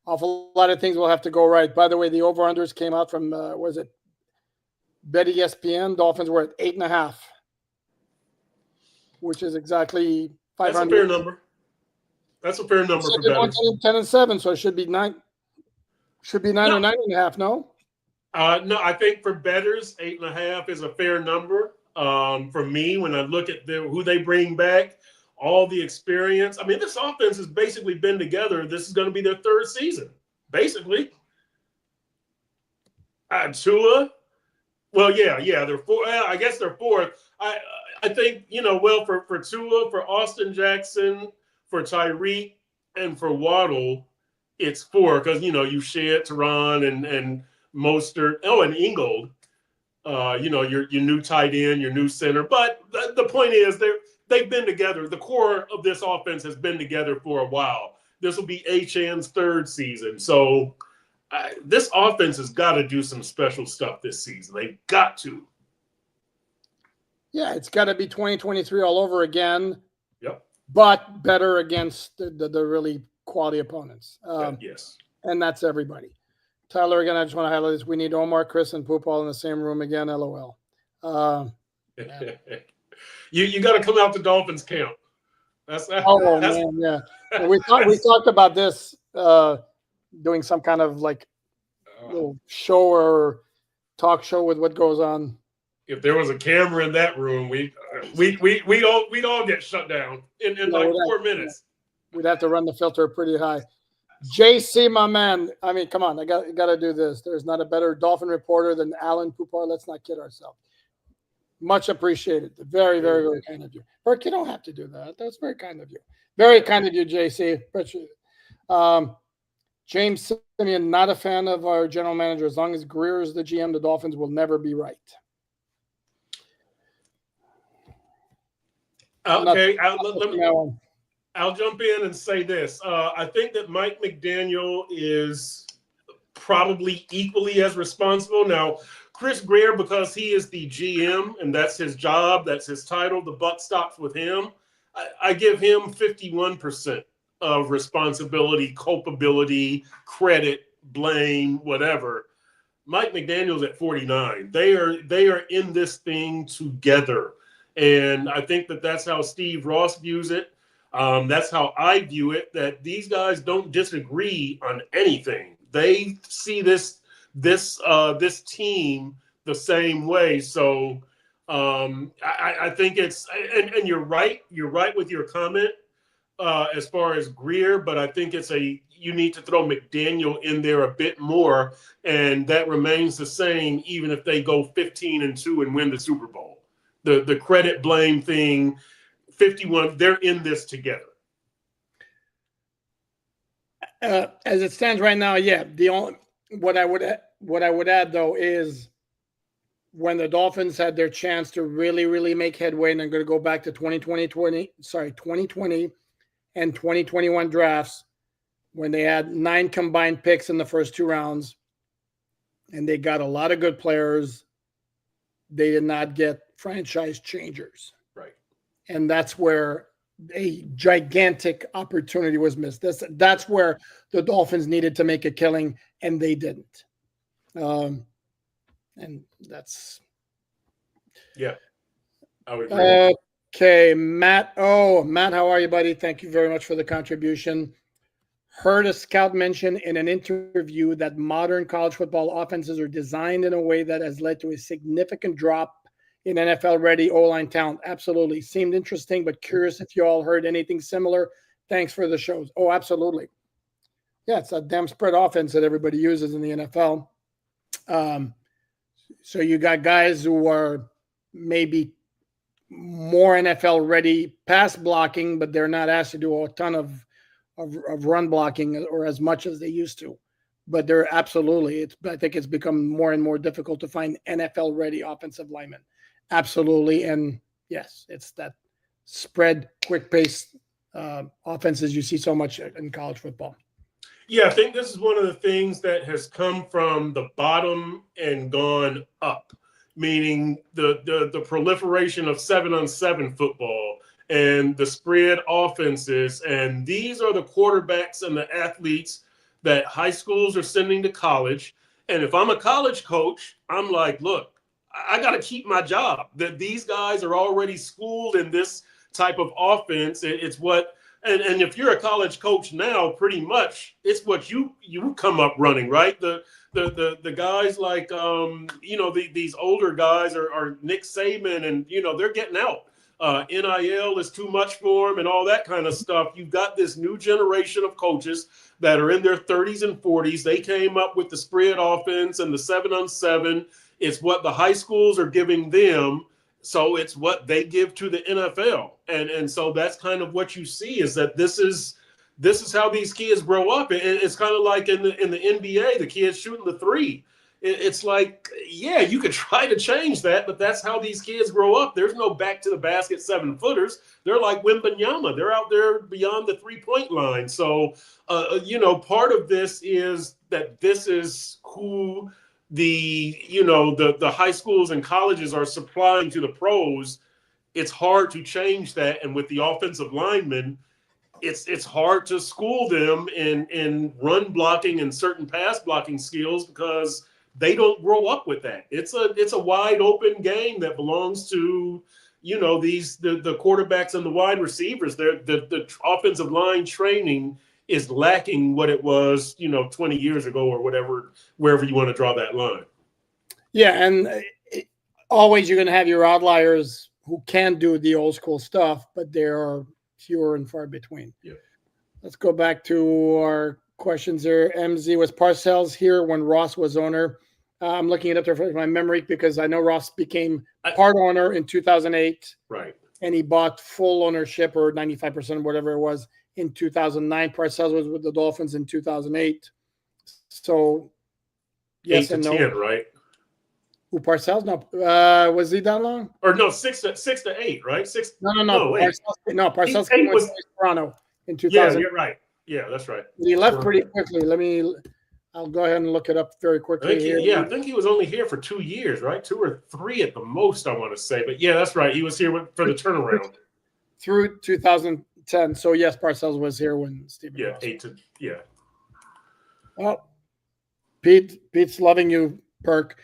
Awful lot of things will have to go right. By the way, the over-unders came out from was it Bet ESPN? Dolphins were at 8.5, which is exactly 500. That's a fair number. That's a fair number for bettors. 10-7, so it should be 9. Should be 9 or 9.5. No. No, I think for bettors, 8.5 is a fair number. For me, when I look at who they bring back, all the experience. I mean, this offense has basically been together. This is going to be their 3rd season, basically. Tua, well, yeah, they're 4. I guess they're 4th. I think for Tua, for Austin Jackson, for Tyreek, and for Waddle, it's 4 because you shed Teron and Mostert. Oh, and Ingold. Your new tight end, your new center. But the point is, they've been together. The core of this offense has been together for a while. This will be Achan's 3rd season. So this offense has got to do some special stuff this season. They've got to. Yeah, it's got to be 2023 all over again. Yep. But better against the really quality opponents. Yes. And that's everybody. Tyler, again, I just want to highlight this. We need Omar, Chris, and Poupart in the same room again. LOL. You got to come out to Dolphins camp. Man, yeah. We talked about this doing some kind of like little show or talk show with what goes on. If there was a camera in that room, we'd all get shut down in like 4 minutes. We'd have to run the filter pretty high. JC, my man. I mean, come on. I got to do this. There's not a better Dolphin reporter than Alain Poupart. Let's not kid ourselves. Much appreciated. Very, very, very kind of you. Burke, you don't have to do that. That's very kind of you. Very kind of you, JC. Appreciate it. James Simeon, not a fan of our general manager. As long as Greer is the GM, the Dolphins will never be right. Okay. I'll jump in and say this. I think that Mike McDaniel is probably equally as responsible. Now, Chris Greer, because he is the GM and that's his job, that's his title, the buck stops with him. I give him 51% of responsibility, culpability, credit, blame, whatever. Mike McDaniel's at 49. They are in this thing together. And I think that that's how Steve Ross views it. That's how I view it, that these guys don't disagree on anything. They see this team the same way. So I think it's, and you're right with your comment as far as Greer, but I think you need to throw McDaniel in there a bit more, and that remains the same even if they go 15-2 and win the Super Bowl. The credit blame thing, 51, they're in this together. As it stands right now, yeah. What I would add though is when the Dolphins had their chance to really, really make headway, and I'm going to go back to 2020 and 2021 drafts, when they had 9 combined picks in the first 2 rounds, and they got a lot of good players. They did not get franchise changers. Right. And that's where a gigantic opportunity was missed. That's where the Dolphins needed to make a killing, and they didn't. And that's... Yeah. I would agree. Okay, Matt. Oh, Matt, how are you, buddy? Thank you very much for the contribution. Heard a scout mention in an interview that modern college football offenses are designed in a way that has led to a significant drop in NFL-ready O-line talent. Absolutely. Seemed interesting, but curious if you all heard anything similar. Thanks for the shows. Oh, absolutely. Yeah, it's a damn spread offense that everybody uses in the NFL. So you got guys who are maybe more NFL-ready pass blocking, but they're not asked to do a ton of run blocking or as much as they used to. But they're absolutely, I think it's become more and more difficult to find NFL ready offensive linemen. Absolutely. And yes, it's that spread, quick pace offenses you see so much in college football. Yeah, I think this is one of the things that has come from the bottom and gone up, meaning the proliferation of 7-on-7 football and the spread offenses. And these are the quarterbacks and the athletes that high schools are sending to college. And if I'm a college coach, I'm like, look, I got to keep my job. That these guys are already schooled in this type of offense. It's what, and if you're a college coach now, pretty much it's what you come up running, right? The guys like, these older guys are Nick Saban, and, they're getting out. NIL is too much for them and all that kind of stuff. You've got this new generation of coaches that are in their 30s and 40s. They came up with the spread offense and the 7-on-7. It's what the high schools are giving them. So it's what they give to the NFL. And so that's kind of what you see, is that this is how these kids grow up. It's kind of like in the NBA, the kids shooting the three. It's like, yeah, you could try to change that, but that's how these kids grow up. There's no back to the basket 7-footers. They're like Wembanyama. They're out there beyond the 3-point line. So, part of this is that this is who the high schools and colleges are supplying to the pros. It's hard to change that. And with the offensive linemen, it's hard to school them in run blocking and certain pass blocking skills because they don't grow up with that. It's a wide open game that belongs to, the quarterbacks and the wide receivers. The offensive line training is lacking what it was, 20 years ago or whatever, wherever you want to draw that line. Yeah, and always you're going to have your outliers who can do the old school stuff, but there are fewer and far between. Yeah. Let's go back to our questions there. MZ, was Parcells here when Ross was owner? I'm looking it up there for my memory because I know Ross became part owner in 2008. Right. And he bought full ownership, or 95%, whatever it was, in 2009. Parcells was with the Dolphins in 2008. So, yes and no. 8 to 10, right? Who, Parcells? No. Was he that long? Or no, 6 to 8, right? 6. No. Parcells came with Toronto in 2000. Yeah, you're right. Yeah, that's right. He left pretty quickly. I'll go ahead and look it up very quickly. I think he was only here for 2 years, right? 2 or 3 at the most, I want to say. But yeah, that's right. He was here for the turnaround. Through 2010. So yes, Parcells was here when Stephen. Yeah, Ross. 8 to, yeah. Well, Pete's loving you, Perk.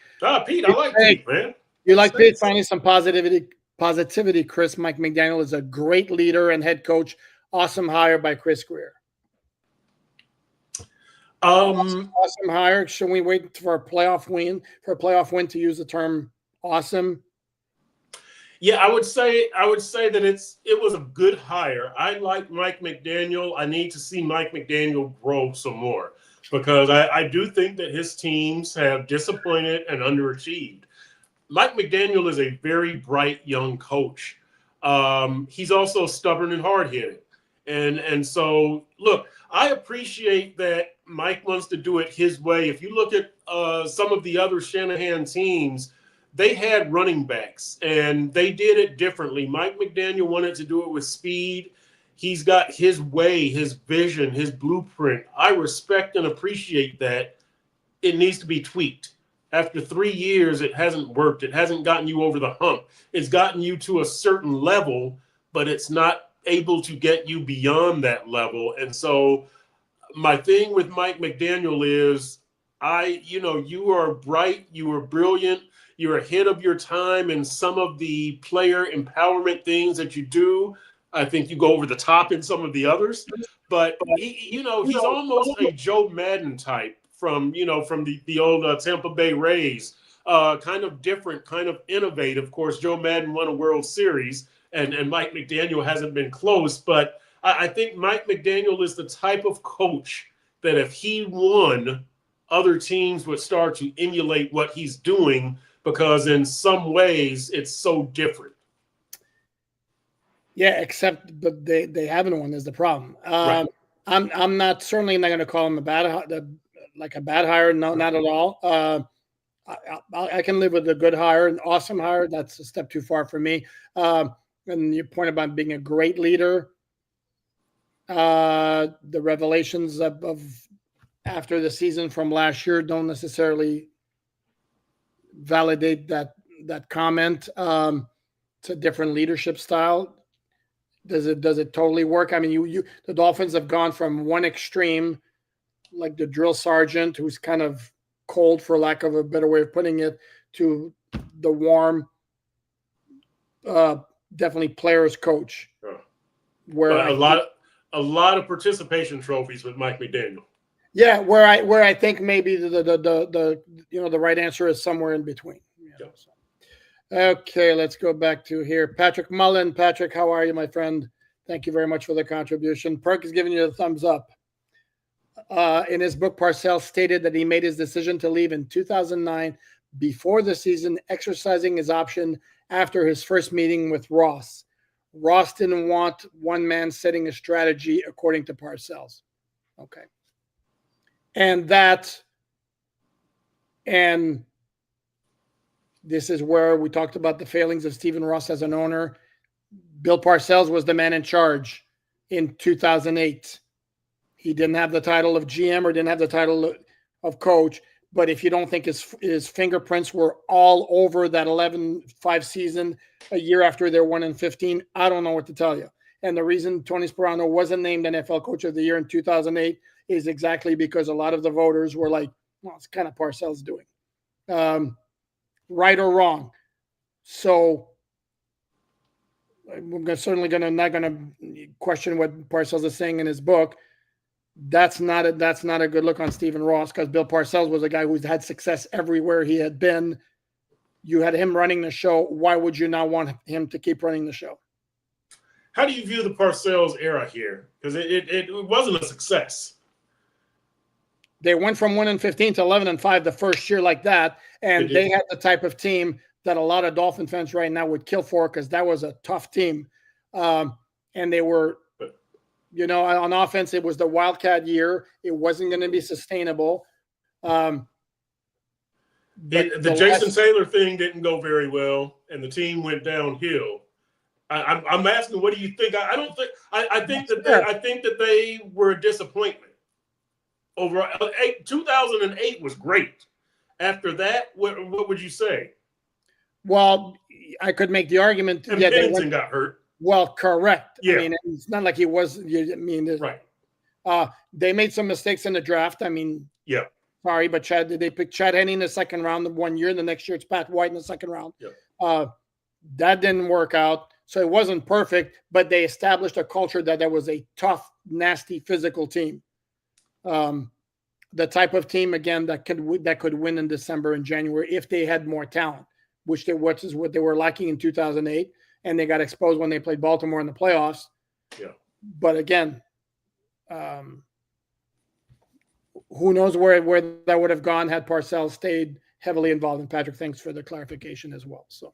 Pete, I like Pete, man. You like Pete? Finding some positivity, Chris. Mike McDaniel is a great leader and head coach. Awesome hire by Chris Greer. Awesome hire. Should we wait for a playoff win to use the term awesome? Yeah, I would say that it was a good hire. I like Mike McDaniel. I need to see Mike McDaniel grow some more because I do think that his teams have disappointed and underachieved. Mike McDaniel is a very bright young coach. He's also stubborn and hard-headed. And so, look, I appreciate that Mike wants to do it his way. If you look at some of the other Shanahan teams, they had running backs, and they did it differently. Mike McDaniel wanted to do it with speed. He's got his way, his vision, his blueprint. I respect and appreciate that. It needs to be tweaked. After 3 years, it hasn't worked. It hasn't gotten you over the hump. It's gotten you to a certain level, but it's not able to get you beyond that level. And so my thing with Mike McDaniel is you are bright, you are brilliant, you're ahead of your time in some of the player empowerment things that you do. I think you go over the top in some of the others, but he's almost a Joe Madden type from the old Tampa Bay Rays. Kind of different, kind of innovative. Of course, Joe Madden won a World Series, and Mike McDaniel hasn't been close, but I think Mike McDaniel is the type of coach that if he won, other teams would start to emulate what he's doing because in some ways it's so different. Yeah, except they haven't won is the problem. Right. I'm certainly not going to call him a bad hire. No, not at all. I can live with a good hire, an awesome hire. That's a step too far for me. And your point about being a great leader, the revelations of after the season from last year don't necessarily validate that comment. It's a different leadership style. Does it totally work? I mean, the Dolphins have gone from one extreme, like the drill sergeant, who's kind of cold, for lack of a better way of putting it, to the warm, definitely players coach. Where a lot of participation trophies with Mike McDaniel. Yeah, where I think maybe the right answer is somewhere in between. Yeah. So. Okay, let's go back to here. Patrick Mullen. Patrick, how are you, my friend? Thank you very much for the contribution. Perk is giving you the thumbs up. In his book, Parcells stated that he made his decision to leave in 2009 before the season, exercising his option after his first meeting with Ross. Ross didn't want one man setting a strategy, according to Parcells. Okay. And this is where we talked about the failings of Stephen Ross as an owner. Bill Parcells was the man in charge in 2008. He didn't have the title of GM or didn't have the title of coach. But if you don't think his fingerprints were all over that 11-5 season a year after they're 1-15, I don't know what to tell you. And the reason Tony Sparano wasn't named NFL Coach of the Year in 2008 is exactly because a lot of the voters were like, well, it's kind of Parcells doing. Right or wrong. So I'm certainly not going to question what Parcells is saying in his book. That's not a good look on Stephen Ross, because Bill Parcells was a guy who's had success everywhere he had been. You had him running the show. Why would you not want him to keep running the show? How do you view the Parcells era here? Because it wasn't a success. They went from 1-15 to 11-5 the first year like that, and they had the type of team that a lot of Dolphin fans right now would kill for, because that was a tough team. And they were, on offense, it was the Wildcat year. It wasn't going to be sustainable. The Jason Taylor thing didn't go very well, and the team went downhill. I'm asking, what do you think? I think that they were a disappointment. Over 2008 was great. After that, what would you say? Well, I could make the argument. And Pennington got hurt. Well, correct. Yeah. I mean, it's not like he was. Right. They made some mistakes in the draft. I mean, yeah. Sorry, but they picked Chad Henne in the second round of 1 year. The next year, it's Pat White in the second round. Yeah. That didn't work out. So it wasn't perfect, but they established a culture that was a tough, nasty, physical team. The type of team, again, that could win in December and January if they had more talent, which is what they were lacking in 2008, and they got exposed when they played Baltimore in the playoffs. Yeah. But again, who knows where that would have gone had Parcells stayed heavily involved. And Patrick, thanks for the clarification as well. So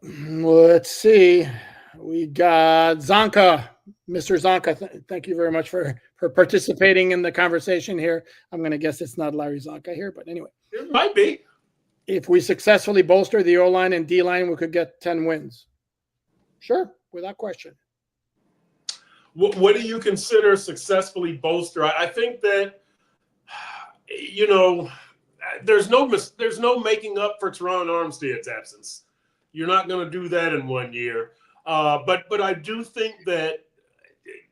let's see. We got Zonka. Mr. Zonka, thank you very much for participating in the conversation here. I'm going to guess it's not Larry Zonka here, but anyway. It might be. If we successfully bolster the O-line and D-line, we could get 10 wins. Sure, without question. What do you consider successfully bolster? I think that, there's no making up for Teron Armstead's absence. You're not going to do that in 1 year. But I do think that,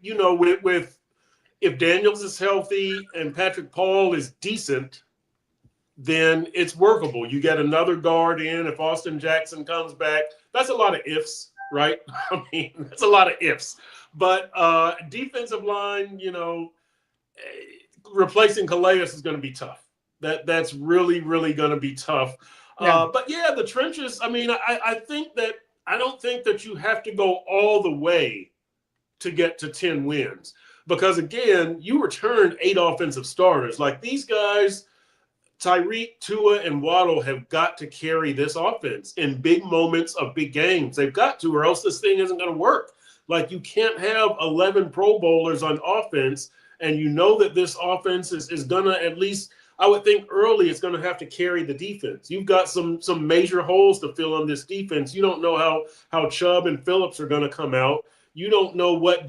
with if Daniels is healthy and Patrick Paul is decent, then it's workable. You get another guard in. If Austin Jackson comes back, that's a lot of ifs. right? I mean, that's a lot of ifs. But defensive line, replacing Calais is going to be tough. That's really, really going to be tough. Yeah. But yeah, the trenches. I mean, I think that I don't think that you have to go all the way to get to 10 wins because again, you return 8 offensive starters. Like these guys, Tyreek, Tua, and Waddle have got to carry this offense in big moments of big games. They've got to, or else this thing isn't going to work. Like you can't have 11 Pro Bowlers on offense, and you know that this offense is going to at least, I would think early, it's going to have to carry the defense. You've got some major holes to fill on this defense. You don't know how Chubb and Phillips are going to come out. You don't know what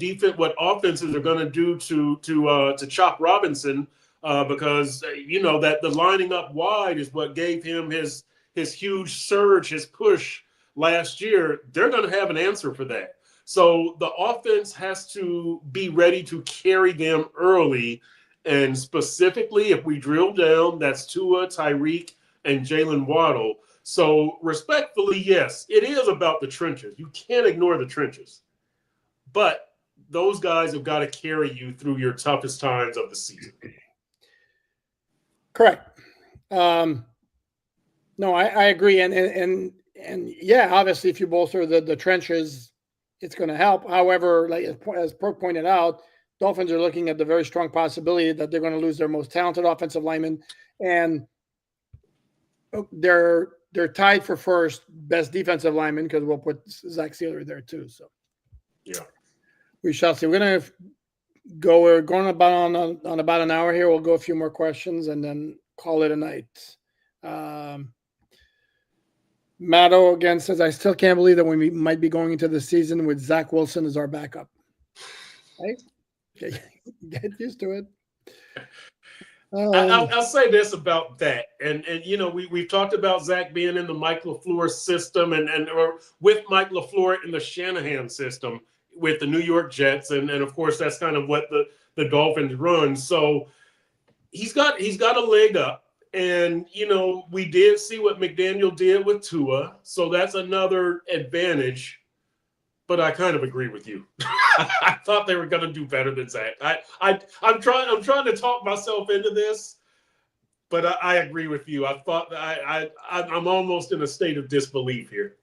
offenses are going to do to Chop Robinson. Because that the lining up wide is what gave him his huge surge, his push last year. They're going to have an answer for that. So the offense has to be ready to carry them early. And specifically, if we drill down, that's Tua, Tyreek, and Jalen Waddle. So respectfully, yes, it is about the trenches. You can't ignore the trenches. But those guys have got to carry you through your toughest times of the season. Correct. No, I agree. And yeah, obviously, if you bolster the trenches, it's going to help. However, like as Perk pointed out, Dolphins are looking at the very strong possibility that they're going to lose their most talented offensive lineman, and they're tied for first best defensive lineman because we'll put Zach Sealer there too. So yeah, we shall see. We're going about on about an hour here. We'll go a few more questions and then call it a night. Matto again says, I still can't believe that we might be going into the season with Zach Wilson as our backup. Right? Get used to it. I'll say this about that, and we've talked about Zach being in the Mike LaFleur system, or with Mike LaFleur in the Shanahan system with the New York Jets, and of course that's kind of what the Dolphins run. So he's got a leg up, and we did see what McDaniel did with Tua, so that's another advantage. But I kind of agree with you. I thought they were going to do better than Zach. I'm trying to talk myself into this, but I agree with you. I thought that I'm almost in a state of disbelief here.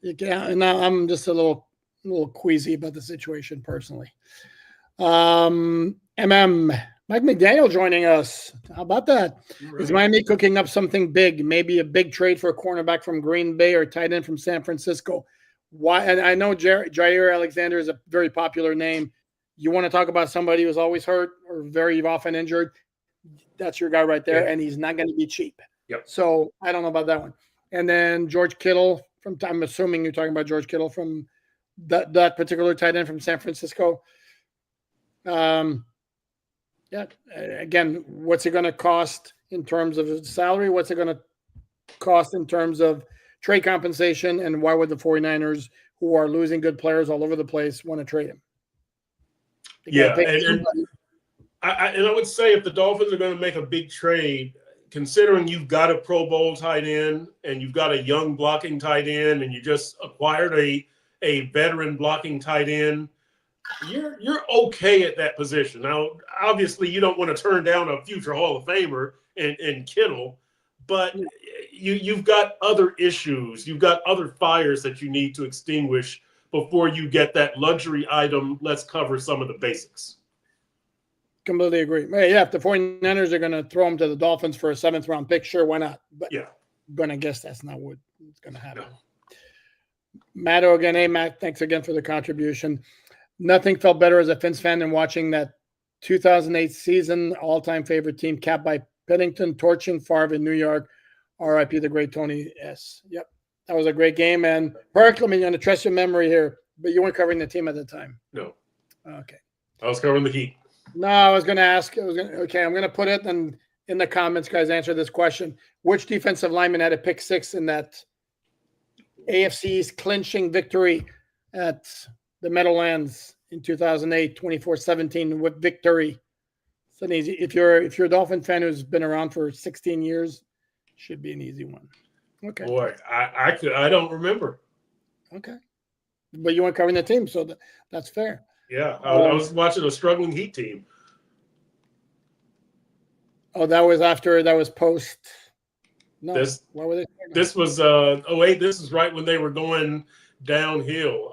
Yeah, now I'm just a little queasy about the situation personally. Mike McDaniel joining us. How about that? Right. Is Miami cooking up something big? Maybe a big trade for a cornerback from Green Bay or tight end from San Francisco? Why? And I know Jair Alexander is a very popular name. You want to talk about somebody who's always hurt or very often injured? That's your guy right there, and he's not going to be cheap. Yep. So I don't know about that one. And then George Kittle I'm assuming you're talking about George Kittle from that particular tight end from San Francisco. Yeah. Again, what's it going to cost in terms of salary? What's it going to cost in terms of trade compensation, and why would the 49ers, who are losing good players all over the place, want to trade him? Yeah, and I would say if the Dolphins are going to make a big trade, considering you've got a Pro Bowl tight end and you've got a young blocking tight end and you just acquired a veteran blocking tight end, you're okay at that position. Now, obviously, you don't want to turn down a future Hall of Famer in Kittle, but you've got other issues. You've got other fires that you need to extinguish before you get that luxury item. Let's cover some of the basics. Completely agree. Yeah, if the 49ers are going to throw him to the Dolphins for a 7th round pick, sure, why not? But yeah, I'm going to guess that's not what it's going to happen. No. Matto again. Hey, Matt, thanks again for the contribution. Nothing felt better as a Fins fan than watching that 2008 season, all-time favorite team capped by Pennington torching Favre in New York. R.I.P. the great Tony S. Yep, that was a great game. And Perk, I'm going to trust your memory here, but you weren't covering the team at the time. No. Okay. I was covering the Heat. No, I was going to ask. I'm going to put it in the comments, guys. Answer this question: which defensive lineman had a pick 6 in that AFC's clinching victory at the Meadowlands in 2008, 24-17 with victory? It's an easy. If you're a Dolphin fan who's been around for 16 years, should be an easy one. Okay. Boy, I don't remember. Okay. but you weren't covering the team, so that's fair. Yeah, I was watching a struggling Heat team. Oh, that was post. No, why were they? This was 08. This is right when they were going downhill.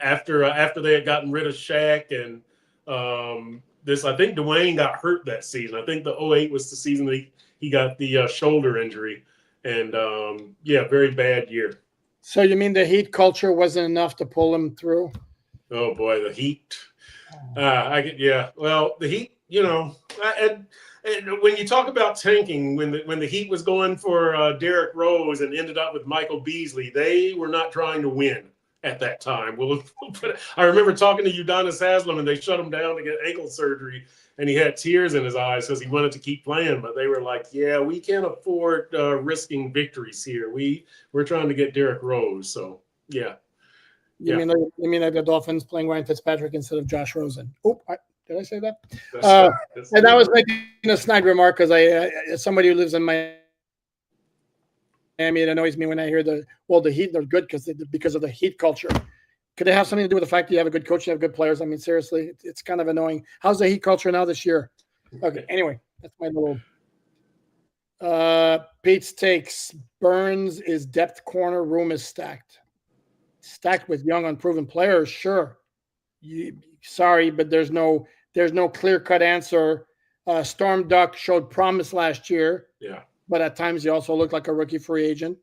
After they had gotten rid of Shaq and I think Dwayne got hurt that season. I think the 08 was the season that he got the shoulder injury, and very bad year. So you mean the Heat culture wasn't enough to pull him through? Oh boy, the Heat. Well, the Heat, and when you talk about tanking, when the Heat was going for Derrick Rose and ended up with Michael Beasley, they were not trying to win at that time. I remember talking to Udonis Haslem, and they shut him down to get ankle surgery, and he had tears in his eyes because he wanted to keep playing. But they were like, "Yeah, we can't afford risking victories here. We're trying to get Derrick Rose." So yeah. You mean like the Dolphins playing Ryan Fitzpatrick instead of Josh Rosen? Oh, did I say that? And that was making a snide remark because as somebody who lives in Miami, it annoys me when I hear the Heat, they're good because of the Heat culture. Could it have something to do with the fact that you have a good coach, you have good players? I mean, seriously, it's kind of annoying. How's the Heat culture now this year? Okay, anyway, that's my little Pete's takes. Burns is depth corner, room is stacked. Stacked with young, unproven players, sure. Sorry, but there's no clear-cut answer. Storm Duck showed promise last year. Yeah. But at times he also looked like a rookie free agent.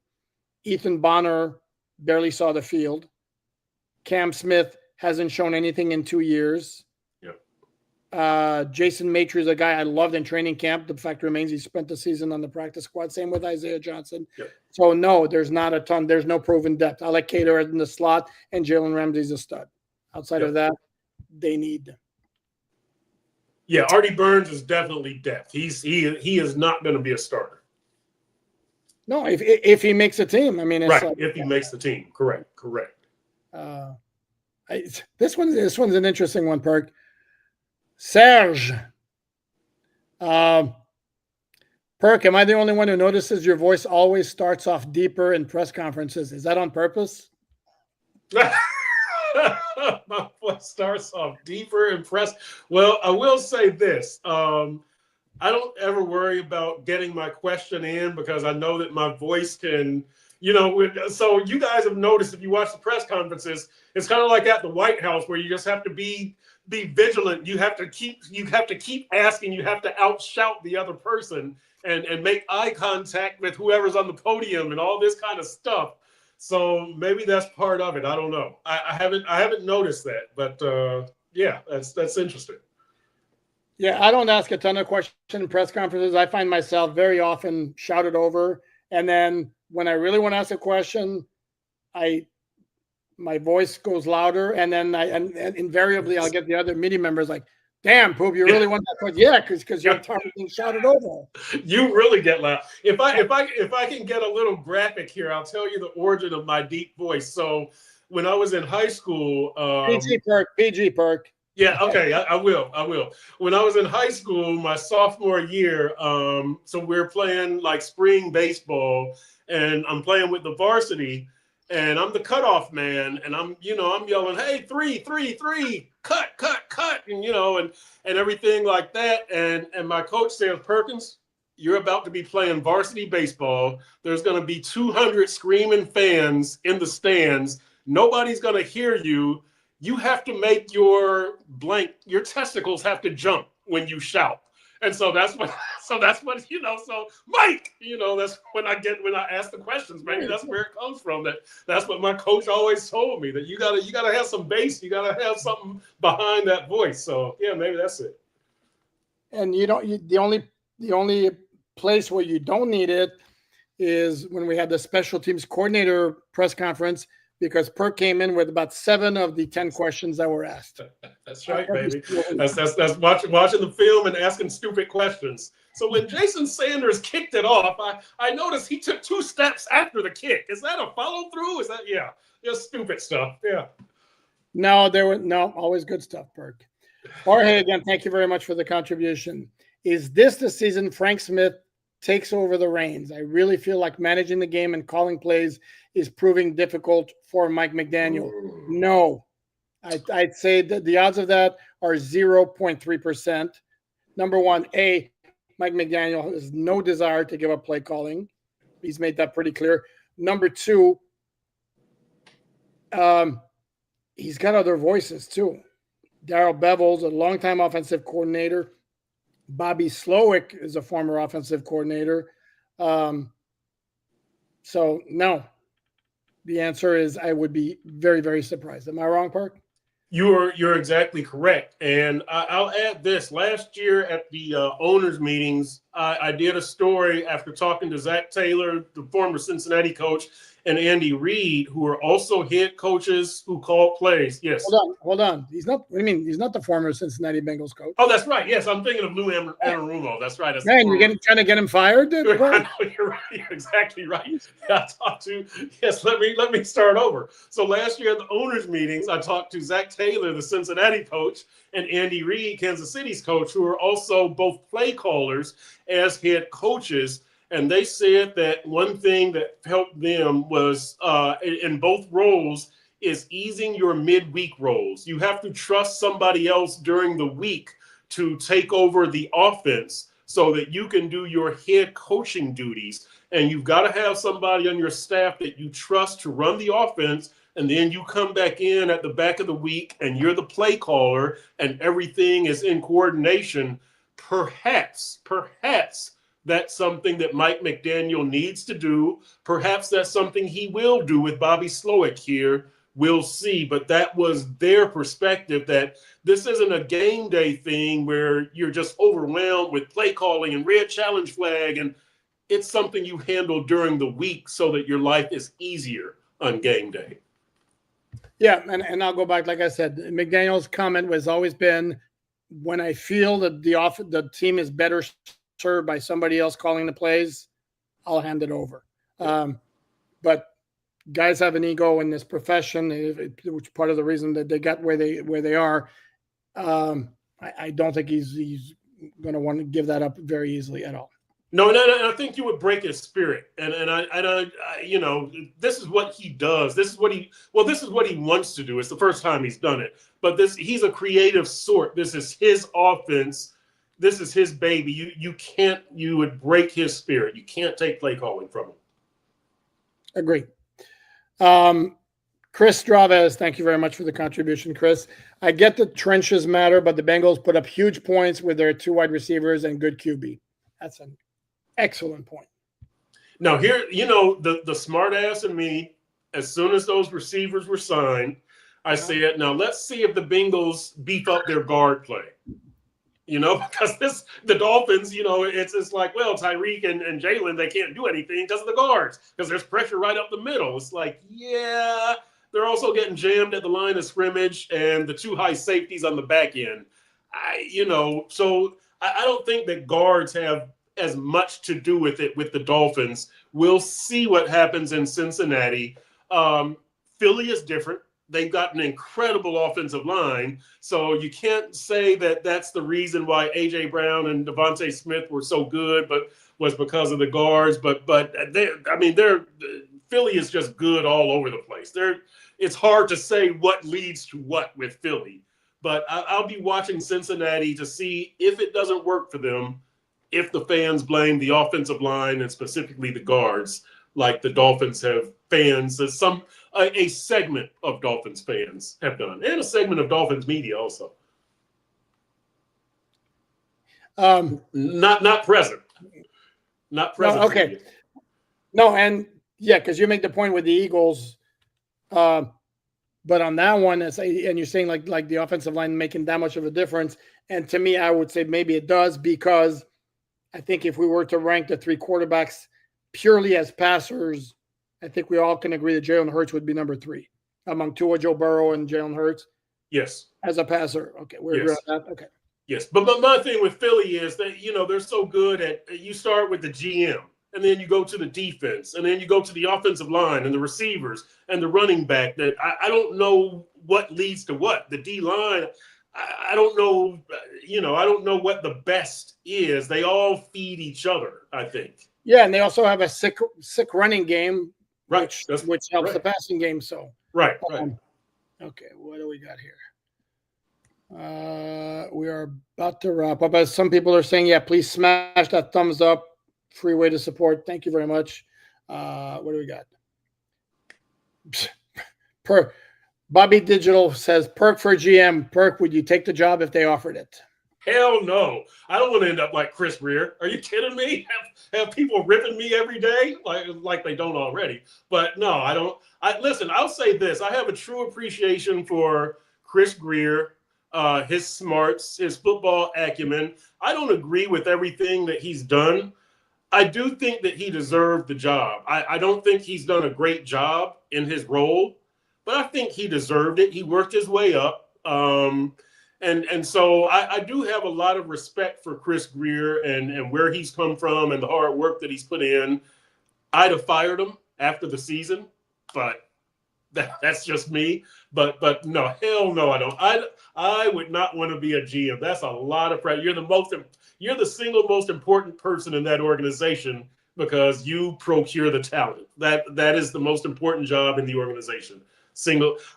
Ethan Bonner barely saw the field. Cam Smith hasn't shown anything in 2 years. Jason Maitre is a guy I loved in training camp. The fact remains he spent the season on the practice squad. Same with Isaiah Johnson. Yep. So, no, there's not a ton. There's no proven depth. I like Cater in the slot, and Jalen Ramsey's a stud. Outside of that, they need. Yeah, Artie Burns is definitely depth. He is not going to be a starter. No, if he makes a team, I mean, it's right. If he makes the team, correct. This one's an interesting one, Perk. Serge. Perk, am I the only one who notices your voice always starts off deeper in press conferences? Is that on purpose? My voice starts off deeper in press. Well, I will say this. I don't ever worry about getting my question in because I know that my voice can, so you guys have noticed if you watch the press conferences, it's kind of like at the White House where you just have to be vigilant. You have to keep asking, you have to outshout the other person and make eye contact with whoever's on the podium and all this kind of stuff. So maybe that's part of it. I don't know. I haven't noticed that, but that's interesting. Yeah, I don't ask a ton of questions in press conferences. I find myself very often shouted over, and then when I really want to ask a question, my voice goes louder, and then and invariably I'll get the other media members like, "Damn, Poop, you really want that question?" Yeah, because you're tired of being shouted over. You really get loud. If I can get a little graphic here, I'll tell you the origin of my deep voice. So when I was in high school, PG Perk. Yeah, okay, I will. When I was in high school, my sophomore year, so we're playing like spring baseball, and I'm playing with the varsity, and I'm the cutoff man, and I'm yelling, "Hey, three, cut," and everything like that, and my coach says, "Perkins, you're about to be playing varsity baseball. There's going to be 200 screaming fans in the stands. Nobody's going to hear you. You have to make your testicles have to jump when you shout." And so that's what, so Mike, that's when I ask the questions, maybe that's where it comes from. That's what my coach always told me, that you gotta have some bass, you gotta have something behind that voice. So yeah, maybe that's it. And the only place where you don't need it is when we had the special teams coordinator press conference, because Perk came in with about 7 of the 10 questions that were asked. That's right, baby. That's watching the film and asking stupid questions. So when Jason Sanders kicked it off, I noticed he took 2 steps after the kick. Is that a follow through? Is that just stupid stuff? Yeah. No, always good stuff, Perk. Jorge, again, thank you very much for the contribution. Is this the season Frank Smith takes over the reins. I really feel like managing the game and calling plays is proving difficult for Mike McDaniel. No, I'd say that the odds of that are 0.3%. Number one, Mike McDaniel has no desire to give up play calling. He's made that pretty clear. Number two, he's got other voices too. Darrell Bevel's a longtime offensive coordinator. Bobby Slowick is a former offensive coordinator. So no, the answer is I would be very, very surprised. Am I wrong, Park? You're exactly correct. And I'll add this. Last year at the owners' meetings, I did a story after talking to Zach Taylor, the former Cincinnati coach, and Andy Reid, who are also head coaches who call plays. Yes. Hold on. He's not. I mean, he's not the former Cincinnati Bengals coach. Oh, that's right. Yes, I'm thinking of Lou Anarumo. That's right. That's Man, you're trying to get him fired. I know, you're right. You're exactly right. I talked to. Yes. Let me start over. So last year at the owners' meetings, I talked to Zach Taylor, the Cincinnati coach, and Andy Reid, Kansas City's coach, who are also both play callers as head coaches. And they said that one thing that helped them was in both roles is easing your midweek roles. You have to trust somebody else during the week to take over the offense so that you can do your head coaching duties. And you've got to have somebody on your staff that you trust to run the offense. And then you come back in at the back of the week and you're the play caller and everything is in coordination. Perhaps that's something that Mike McDaniel needs to do. Perhaps that's something he will do with Bobby Slowick here. We'll see. But that was their perspective, that this isn't a game day thing where you're just overwhelmed with play calling and red challenge flag. And it's something you handle during the week so that your life is easier on game day. Yeah, and I'll go back. Like I said, McDaniel's comment has always been, when I feel that the team is better served by somebody else calling the plays, I'll hand it over. But guys have an ego in this profession, which part of the reason that they got where they are. I don't think he's going to want to give that up very easily at all. No, I think you would break his spirit, and I you know, this is what he does. This is what he wants to do. It's the first time he's done it, but he's a creative sort. This is his offense. This is his baby. You would break his spirit. You can't take play calling from him. Agree. Chris Stravez, thank you very much for the contribution, Chris. I get the trenches matter, but the Bengals put up huge points with their two wide receivers and good QB. That's an excellent point. Now here, you know, the smart ass in me, as soon as those receivers were signed, I said, now let's see if the Bengals beef up their guard play. You know, because the Dolphins, you know, it's like, well, Tyreek and Jalen, they can't do anything because of the guards, because there's pressure right up the middle. It's like, yeah, they're also getting jammed at the line of scrimmage and the two high safeties on the back end. So I don't think that guards have as much to do with it with the Dolphins. We'll see what happens in Cincinnati. Philly is different. They've got an incredible offensive line, so you can't say that that's the reason why A.J. Brown and Devontae Smith were so good, but was because of the guards. But Philly is just good all over the place. It's hard to say what leads to what with Philly, but I'll be watching Cincinnati to see if it doesn't work for them, if the fans blame the offensive line and specifically the guards, like the Dolphins have fans, a segment of Dolphins fans have done, and a segment of Dolphins media also. Not present. Not present. No, okay. Media. No, and yeah, because you make the point with the Eagles, but on that one, and you're saying like the offensive line making that much of a difference, and to me, I would say maybe it does, because I think if we were to rank the three quarterbacks purely as passers, I think we all can agree that Jalen Hurts would be number 3 among Tua, Joe Burrow, and Jalen Hurts. Yes. As a passer. Okay. We're agree on that. Okay. Yes. But my thing with Philly is that, you know, they're so good at, you start with the GM, and then you go to the defense, and then you go to the offensive line and the receivers and the running back, that I don't know what leads to what. The D line, I don't know, I don't know what the best is. They all feed each other, I think. Yeah, and they also have a sick running game, Right. which helps right. the passing game. So Right. Okay, what do we got here? We are about to wrap up. As some people are saying, yeah, please smash that thumbs up. Free way to support. Thank you very much. What do we got? Bobby Digital says, Perk for GM. Perk, would you take the job if they offered it? Hell no. I don't want to end up like Chris Greer. Are you kidding me? Have people ripping me every day like they don't already. But no, I don't. Listen, I'll say this. I have a true appreciation for Chris Greer, his smarts, his football acumen. I don't agree with everything that he's done. I do think that he deserved the job. I don't think he's done a great job in his role, but I think he deserved it. He worked his way up. And so I do have a lot of respect for Chris Greer and where he's come from and the hard work that he's put in. I'd have fired him after the season, but that's just me. But no, hell no, I don't. I would not want to be a GM. That's a lot of pressure. You're the single most important person in that organization because you procure the talent. That is the most important job in the organization.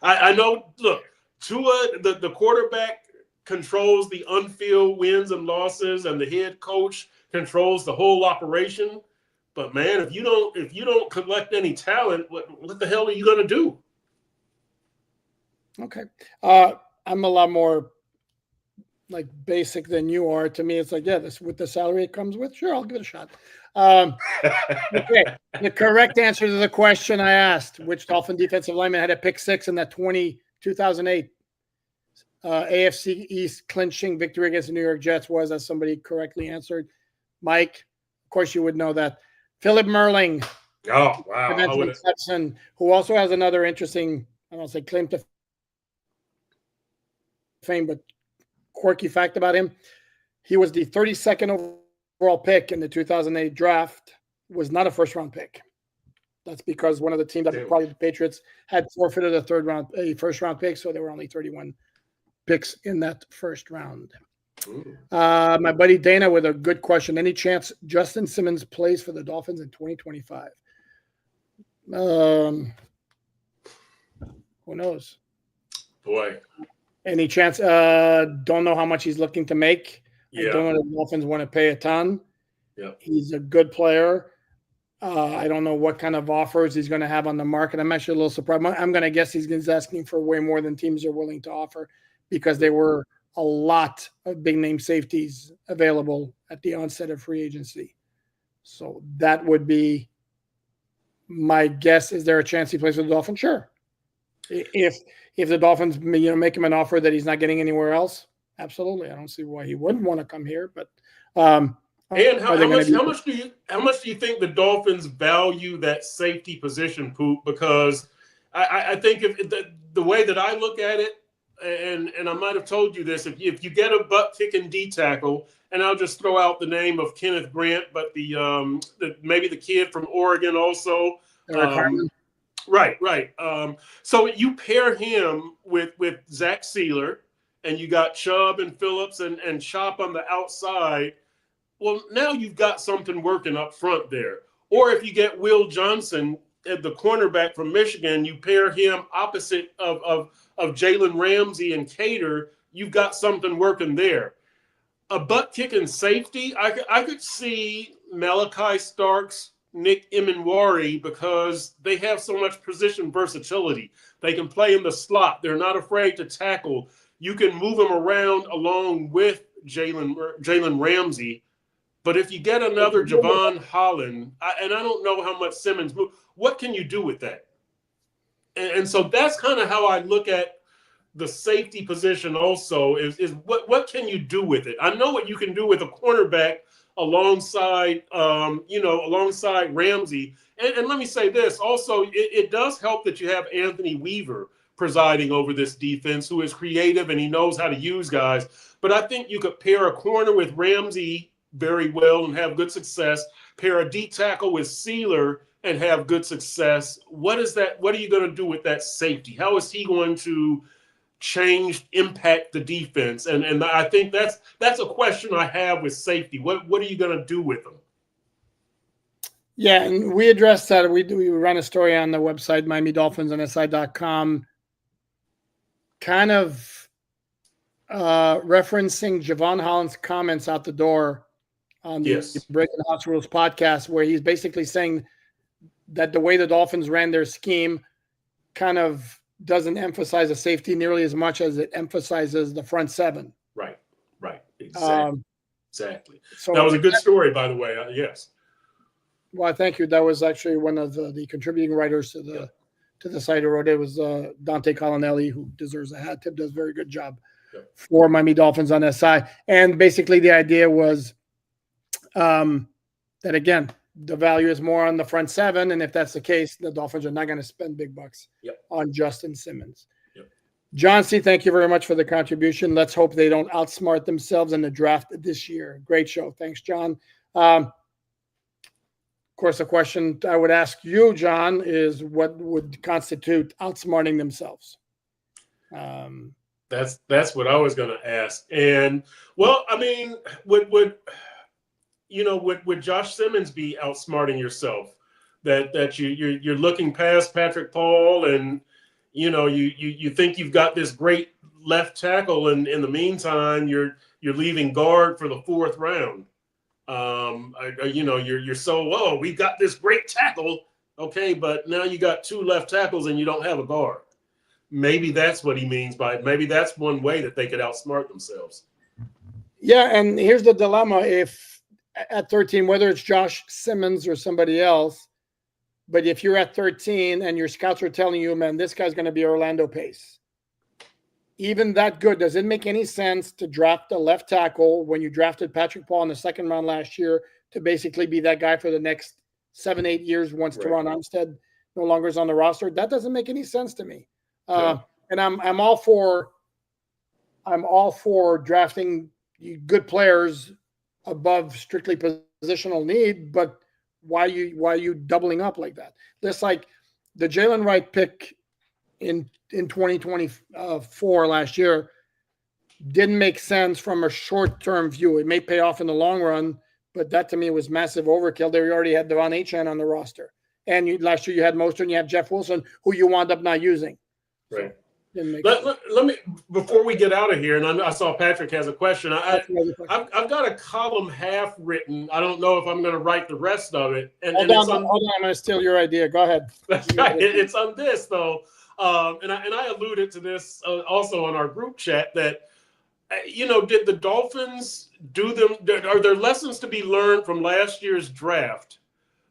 I know. Look, Tua, the quarterback controls the on-field wins and losses, and the head coach controls the whole operation. But man, if you don't collect any talent, what the hell are you going to do? Okay, I'm a lot more like basic than you are. To me, it's like, yeah, this with the salary it comes with. Sure, I'll give it a shot. Okay, the correct answer to the question I asked: which Dolphin defensive lineman had a pick six in that 2008 AFC East clinching victory against the New York Jets was, as somebody correctly answered. Mike, of course you would know that. Philip Merling. Oh, wow. Who also has another interesting, I don't say claim to fame, but quirky fact about him. He was the 32nd overall pick in the 2008 draft, was not a first-round pick. That's because one of the teams, probably the Patriots, had forfeited a first-round pick, so there were only 31 picks in that first round. My buddy Dana with a good question. Any chance Justin Simmons plays for the Dolphins in 2025? Who knows? Boy. Any chance? Don't know how much he's looking to make. Yeah. I don't know if the Dolphins want to pay a ton. Yeah. He's a good player. I don't know what kind of offers he's going to have on the market. I'm actually a little surprised. I'm going to guess he's asking for way more than teams are willing to offer because there were a lot of big name safeties available at the onset of free agency. So that would be my guess. Is there a chance he plays with the Dolphins? Sure. If the Dolphins, make him an offer that he's not getting anywhere else, absolutely. I don't see why he wouldn't want to come here. But and how much do you think the Dolphins value that safety position, Poop? Because I think if the way that I look at it, and I might have told you this, if you get a butt-kicking D tackle, and I'll just throw out the name of Kenneth Grant, but maybe the kid from Oregon also. Right. So you pair him with Zach Sealer, and you got Chubb and Phillips and Chop on the outside. Well, now you've got something working up front there. Or if you get Will Johnson at the cornerback from Michigan, you pair him opposite of Jalen Ramsey and Cater, you've got something working there. A butt-kicking safety, I could see Malachi Starks, Nick Emenwari, because they have so much position versatility. They can play in the slot. They're not afraid to tackle. You can move them around along with Jalen Ramsey. But if you get another Javon Holland, and I don't know how much Simmons moves, what can you do with that? And so that's kind of how I look at the safety position also is what can you do with it? I know what you can do with a cornerback alongside Ramsey. And let me say this also, it does help that you have Anthony Weaver presiding over this defense, who is creative and he knows how to use guys. But I think you could pair a corner with Ramsey very well and have good success, pair a deep tackle with Sealer and have good success. What are you going to do with that safety? How is he going to impact the defense? And I think that's a question I have with safety. What are you going to do with them? Yeah, and we addressed that. We run a story on the website, MiamiDolphinsandSI.com, kind of referencing Javon Holland's comments out the door on the Breaking House Rules podcast, where he's basically saying that the way the Dolphins ran their scheme kind of doesn't emphasize the safety nearly as much as it emphasizes the front seven. Right. Exactly. So that was a good story, by the way. Yes. Well, thank you. That was actually one of the contributing writers to the site who wrote it. It was Dante Colonelli, who deserves a hat tip, does a very good job for Miami Dolphins on SI. And basically the idea was that, again, the value is more on the front seven. And if that's the case, the Dolphins are not going to spend big bucks on Justin Simmons. John C., thank you very much for the contribution. Let's hope they don't outsmart themselves in the draft this year. Great show. Thanks, John. Of course, the question I would ask you, John, is what would constitute outsmarting themselves? That's what I was going to ask. And, well, I mean, would Josh Simmons be outsmarting yourself? That you're looking past Patrick Paul and, you think you've got this great left tackle, and in the meantime, you're leaving guard for the fourth round. You're so, we've got this great tackle, okay, but now you got two left tackles and you don't have a guard. Maybe that's what he means by it. Maybe that's one way that they could outsmart themselves. Yeah, and here's the dilemma: if at 13, whether it's Josh Simmons or somebody else, but if you're at 13 and your scouts are telling you, man, this guy's going to be Orlando Pace, even that good, does it make any sense to draft a left tackle when you drafted Patrick Paul in the second round last year to basically be that guy for the next 7-8 years once Teron Armstead no longer is on the roster? That doesn't make any sense to me. And I'm all for drafting good players above strictly positional need, but why are you doubling up like that? Just like the Jalen Wright pick in 2024 last year didn't make sense from a short-term view. It may pay off in the long run, but that to me was massive overkill. They already had Devon Achane on the roster. And last year you had Mostert and you have Jeff Wilson, who you wound up not using. Right. Let me, before we get out of here, and I saw Patrick has a question. I've got a column half written. I don't know if I'm going to write the rest of it. Hold on, I'm going to steal your idea. Go ahead. That's right. It's on this, though. And I alluded to this also on our group chat that, did the Dolphins are there lessons to be learned from last year's draft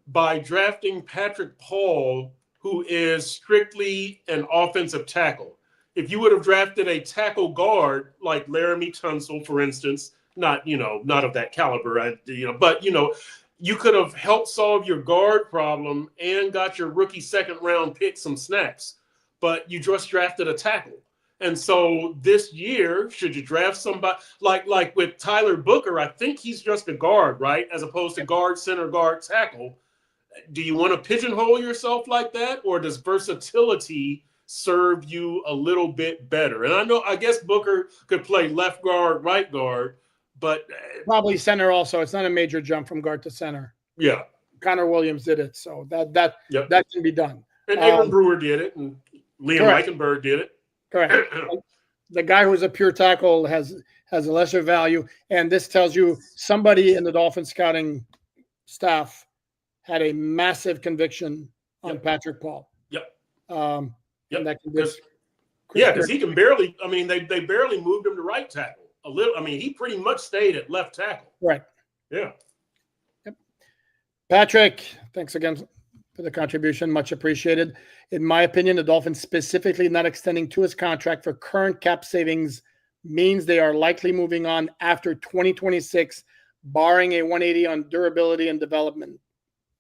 by drafting Patrick Paul, who is strictly an offensive tackle? If you would have drafted a tackle guard like Laramie Tunsil, for instance, not of that caliber, but you could have helped solve your guard problem and got your rookie second round pick some snaps, but you just drafted a tackle. And so this year, should you draft somebody like with Tyler Booker, I think he's just a guard, right? As opposed to guard, center, guard, tackle. Do you want to pigeonhole yourself like that, or does versatility serve you a little bit better? And I guess Booker could play left guard, right guard, but probably center also. It's not a major jump from guard to center. Yeah. Connor Williams did it, so that can be done. And Aaron Brewer did it, and Liam Reichenberg did it. Correct. The guy who's a pure tackle has a lesser value, and this tells you somebody in the Dolphins scouting staff had a massive conviction on Patrick Paul. Because he can barely. I mean, they barely moved him to right tackle a little. I mean, he pretty much stayed at left tackle. Right. Yeah. Yep. Patrick, thanks again for the contribution. Much appreciated. In my opinion, the Dolphins specifically not extending Tua's contract for current cap savings means they are likely moving on after 2026, barring a 180 on durability and development.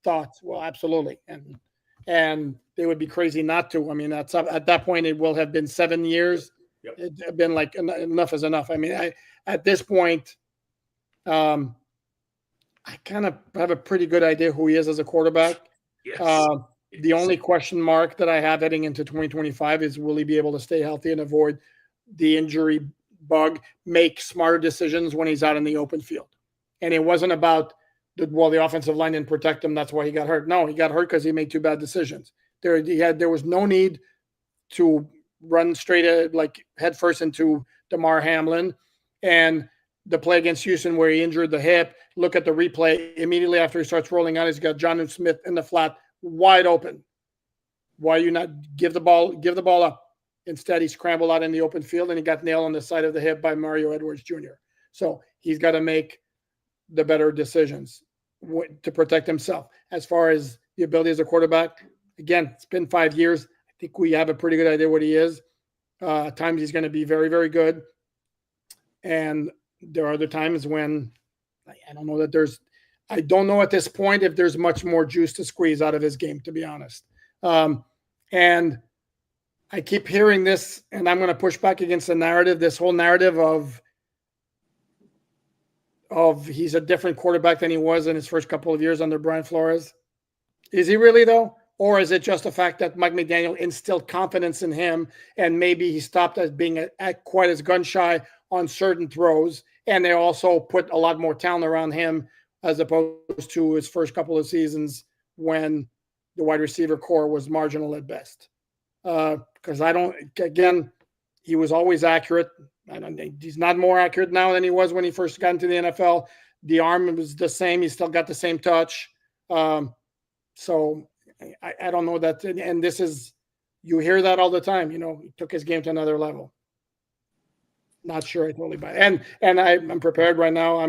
Thoughts? Well, absolutely. And they would be crazy not to. I mean, at that point, it will have been 7 years. Yep. It's been like enough is enough. I mean, at this point, I kind of have a pretty good idea who he is as a quarterback. Yes. The only question mark that I have heading into 2025 is will he be able to stay healthy and avoid the injury bug, make smarter decisions when he's out in the open field. And it wasn't about the offensive line didn't protect him, that's why he got hurt. No, he got hurt because he made two bad decisions. There was no need to run straight like head first into DeMar Hamlin. And the play against Houston where he injured the hip, look at the replay. Immediately after he starts rolling out, he's got Jonnu Smith in the flat, wide open. Why you not give the ball up? Instead, he scrambled out in the open field and he got nailed on the side of the hip by Mario Edwards Jr. So he's got to make the better decisions to protect himself. As far as the ability as a quarterback, again, it's been 5 years. I think we have a pretty good idea what he is. At times he's going to be very, very good. And there are other times when I don't know at this point if there's much more juice to squeeze out of his game, to be honest. And I keep hearing this, and I'm going to push back against the narrative, this whole narrative of he's a different quarterback than he was in his first couple of years under Brian Flores. Is he really, though? Or is it just the fact that Mike McDaniel instilled confidence in him and maybe he stopped as being quite as gun shy on certain throws, and they also put a lot more talent around him as opposed to his first couple of seasons when the wide receiver core was marginal at best? Because he was always accurate. He's not more accurate now than he was when he first got into the NFL. The arm was the same. He still got the same touch. So I don't know that. And this is, you hear that all the time. He took his game to another level. Not sure I totally buy it. And I'm prepared right now.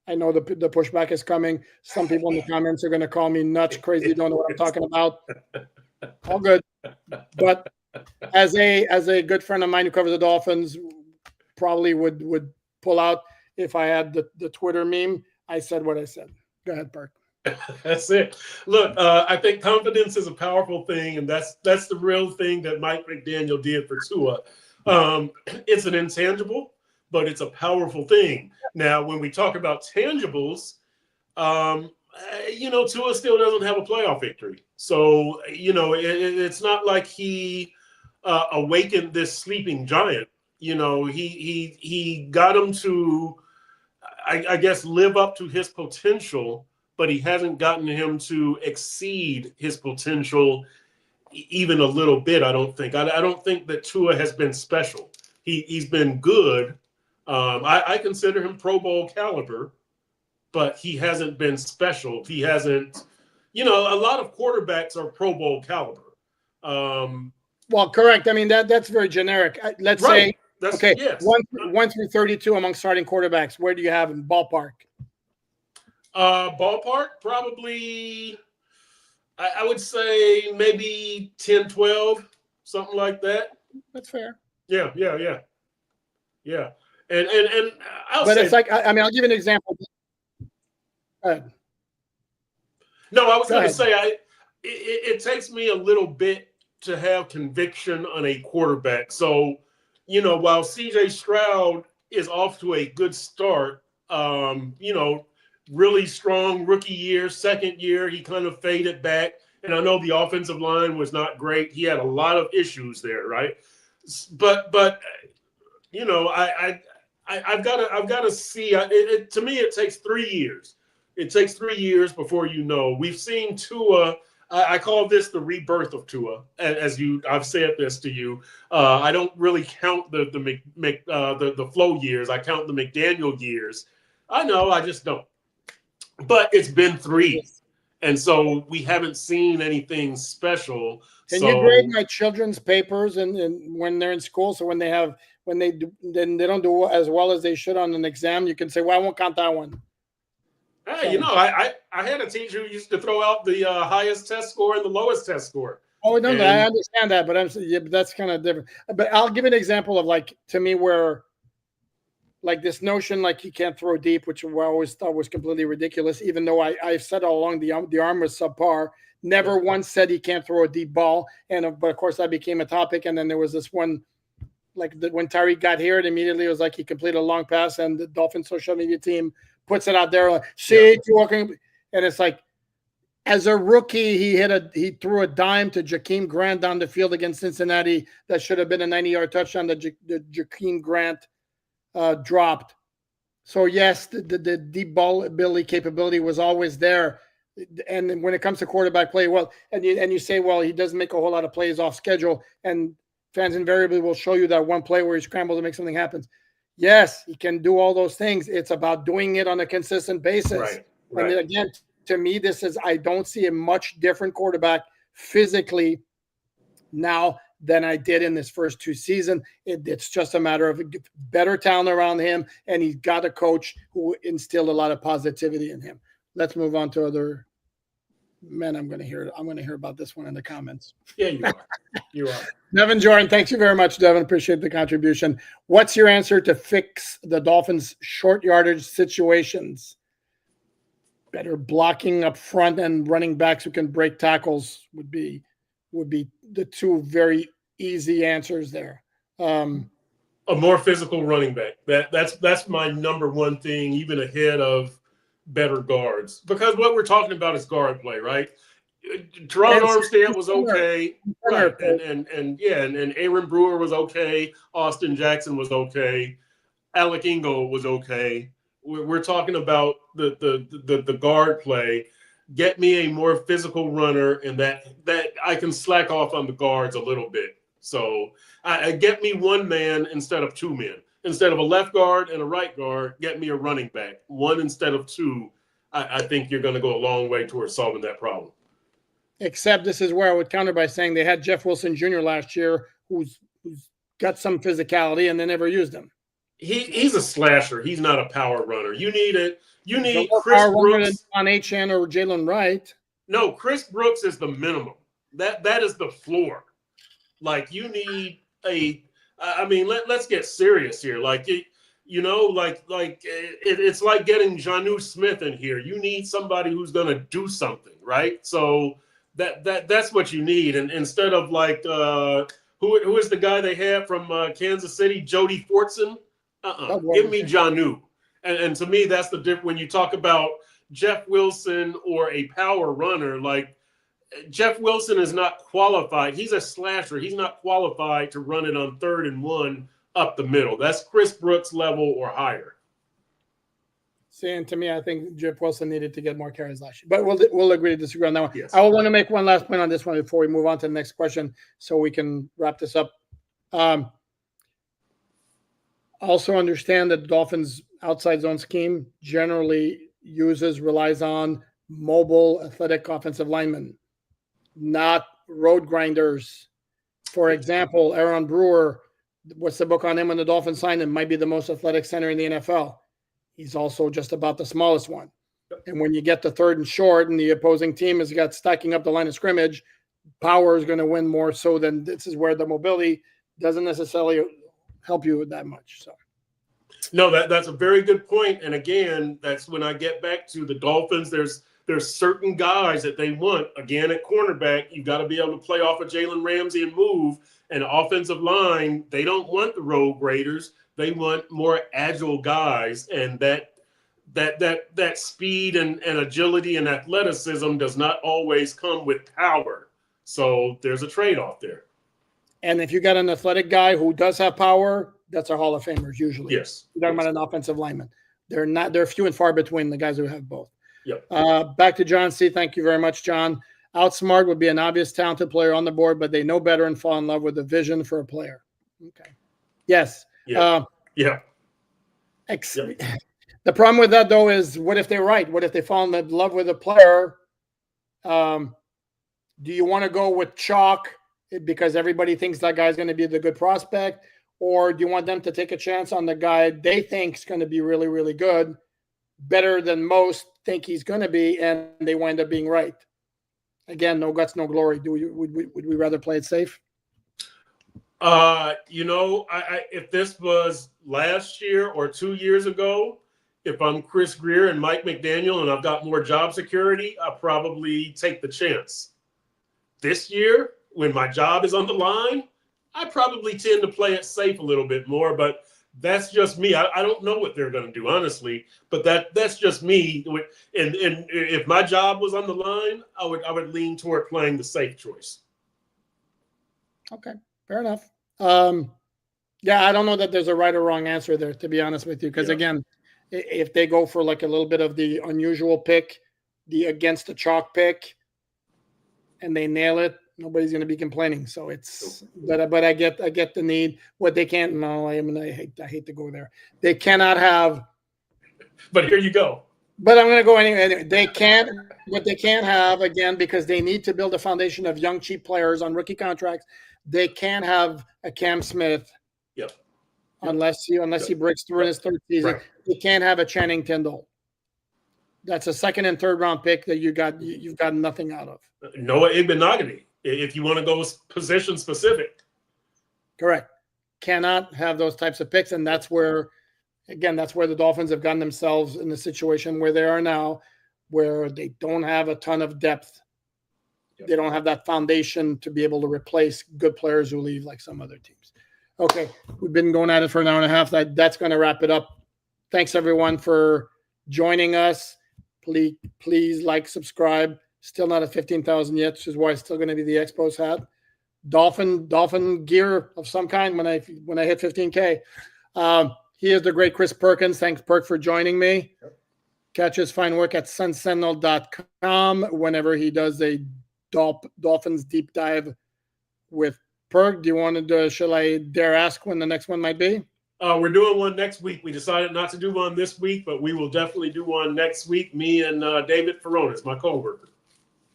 I know the pushback is coming. Some people in the comments are going to call me nuts, crazy, don't know what I'm talking about. All good. But as a good friend of mine who covers the Dolphins, probably would pull out if I had the Twitter meme. I said what I said. Go ahead, Park. That's it. Look, I think confidence is a powerful thing, and that's the real thing that Mike McDaniel did for Tua. It's an intangible, but it's a powerful thing. Now, when we talk about tangibles, Tua still doesn't have a playoff victory. So, it's not like he awakened this sleeping giant. He got him to, I guess, live up to his potential, but he hasn't gotten him to exceed his potential even a little bit, I don't think. I don't think that Tua has been special. He's been good. I consider him Pro Bowl caliber, but he hasn't been special. He hasn't, a lot of quarterbacks are Pro Bowl caliber. Well, correct. I mean, that's very generic. Let's say, okay, yes. 1 through 32 among starting quarterbacks. Where do you have him? Ballpark? Ballpark, probably, I would say maybe 10, 12, something like that. That's fair. Yeah. And it's like, I'll give you an example. Go ahead. No, I was going to say, it takes me a little bit to have conviction on a quarterback. So, while CJ Stroud is off to a good start, really strong rookie year, second year, he kind of faded back. And I know the offensive line was not great. He had a lot of issues there, right? But I've got to see. To me, it takes 3 years. It takes 3 years before We've seen Tua. I call this the rebirth of Tua. I've said this to you. I don't really count the Flow years. I count the McDaniel years. I know, I just don't. But it's been 3, and so we haven't seen anything special. Can you grade my children's papers and when they're in school? So when they don't do as well as they should on an exam, you can say, "Well, I won't count that one." Hey, I had a teacher who used to throw out the highest test score and the lowest test score. Oh no, I understand that, but that's kind of different. But I'll give an example of to me where. Like this notion, he can't throw deep, which I always thought was completely ridiculous, even though I've said all along the arm was subpar. Never once said he can't throw a deep ball. But of course that became a topic. And then there was this one, when Tyreek got here, it immediately was like he completed a long pass and the Dolphins social media team puts it out there. And it's like, As a rookie, he threw a dime to Jakeem Grant down the field against Cincinnati that should have been a 90-yard touchdown that Jakeem Grant dropped. So yes, the deep ball ability capability was always there. And when it comes to quarterback play, well, and you say, well, he doesn't make a whole lot of plays off schedule, and fans invariably will show you that one play where he scrambles to make something happen. Yes, he can do all those things. It's about doing it on a consistent basis. Right. And then again, to me, I don't see a much different quarterback physically now than I did in this first 2 seasons. It's just a matter of better talent around him, and he's got a coach who instilled a lot of positivity in him. Let's move on to other men. I'm going to hear about this one in the comments. Yeah, you are. You are. Devin Jordan, thanks you very much, Devin. Appreciate the contribution. What's your answer to fix the Dolphins' short yardage situations? Better blocking up front and running backs who can break tackles would be the two very easy answers there. A more physical running back. That's my number one thing, even ahead of better guards, because what we're talking about is guard play, right? Teron Armstead was okay, right? And Aaron Brewer was okay. Austin Jackson was okay. Alec Ingold was okay. We're talking about the guard play. Get me a more physical runner, and that I can slack off on the guards a little bit. So I get me one man instead of two men. Instead of a left guard and a right guard, get me a running back. One instead of two. I think you're going to go a long way towards solving that problem. Except this is where I would counter by saying they had Jeff Wilson Jr. last year, who's got some physicality, and they never used him. He's a slasher. He's not a power runner. You need Chris Brooks on HN or Jalen Wright. No, Chris Brooks is the minimum. That is the floor. Like you need let's get serious here. Like it's like getting Jonnu Smith in here. You need somebody who's going to do something, right? So that's what you need. And instead of who is the guy they had from Kansas City, Jody Fortson? Give me Jonnu. And to me, that's the difference when you talk about Jeff Wilson or a power runner. Like Jeff Wilson is not qualified. He's a slasher. He's not qualified to run it on 3rd and 1 up the middle. That's Chris Brooks level or higher. See, and to me, I think Jeff Wilson needed to get more carries last year. But we'll agree to disagree on that one. Yes. I will want to make one last point on this one before we move on to the next question so we can wrap this up. Also understand that the Dolphins' outside zone scheme generally relies on mobile, athletic offensive linemen, not road grinders. For example, Aaron Brewer, what's the book on him when the Dolphins signed him? Might be the most athletic center in the NFL. He's also just about the smallest one. And when you get to 3rd and short and the opposing team has got stacking up the line of scrimmage, power is going to win more so than this is where the mobility doesn't necessarily help you with that much. So. No, that's a very good point. And again, that's when I get back to the Dolphins. There's certain guys that they want. Again, at cornerback, you got to be able to play off of Jalen Ramsey and move. And offensive line, they don't want the road graders. They want more agile guys. And that speed and agility and athleticism does not always come with power. So there's a trade-off there. And if you got an athletic guy who does have power, that's our Hall of Famers usually. Yes. You're talking about an offensive lineman. They're few and far between the guys who have both. Yep. Back to John C. Thank you very much, John. Outsmart would be an obvious talented player on the board, but they know better and fall in love with the vision for a player. Okay. Yes. Yeah. The problem with that, though, is what if they're right? What if they fall in love with a player? Do you want to go with chalk because everybody thinks that guy's going to be the good prospect? Or do you want them to take a chance on the guy they think is going to be really, really good, better than most think he's going to be, and they wind up being right? Again, no guts, no glory. Would we rather play it safe? If this was last year or 2 years ago, if I'm Chris Greer and Mike McDaniel and I've got more job security, I probably take the chance. This year, when my job is on the line, I probably tend to play it safe a little bit more, but That's just me. I don't know what they're going to do, honestly, but that's just me. And if my job was on the line, I would lean toward playing the safe choice. Okay, fair enough. Yeah, I don't know that there's a right or wrong answer there, to be honest with you, because again, if they go for like a little bit of the unusual pick, the against the chalk pick, and they nail it, nobody's going to be complaining. So it's, but I get the need. What they can't, no, I hate to go there. They cannot have. But here you go. But I'm going to go anyway. They can't. What they can't have, again, because they need to build a foundation of young, cheap players on rookie contracts. They can't have a Cam Smith. Yep. Unless he breaks through in his third season. Right. You can't have a Channing Tindall. That's a second and third round pick that you've got nothing out of. Noah Igbenogany, if you want to go position specific. Correct. Cannot have those types of picks, and that's where the Dolphins have gotten themselves in the situation where they are now, where they don't have a ton of depth. Yep. They don't have that foundation to be able to replace good players who leave like some other teams. Okay, we've been going at it for an hour and a half. That's going to wrap it up. Thanks, everyone, for joining us. Please like, subscribe. Still not at 15,000 yet, which is why it's still going to be the Expos hat. Dolphin gear of some kind when I hit 15K. He is the great Chris Perkins. Thanks, Perk, for joining me. Yep. Catch his fine work at sunsentinel.com whenever he does a Dolphins deep dive with Perk. Do you want to shall I dare ask when the next one might be? We're doing one next week. We decided not to do one this week, but we will definitely do one next week. Me and David Ferronis, my coworker.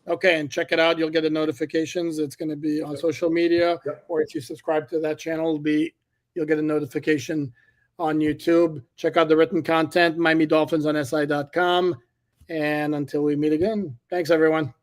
Okay, and check it out. You'll get the notifications. It's going to be on social media, or if you subscribe to that channel, you'll get a notification on YouTube. Check out the written content, Miami Dolphins on SI.com. And until we meet again, thanks, everyone.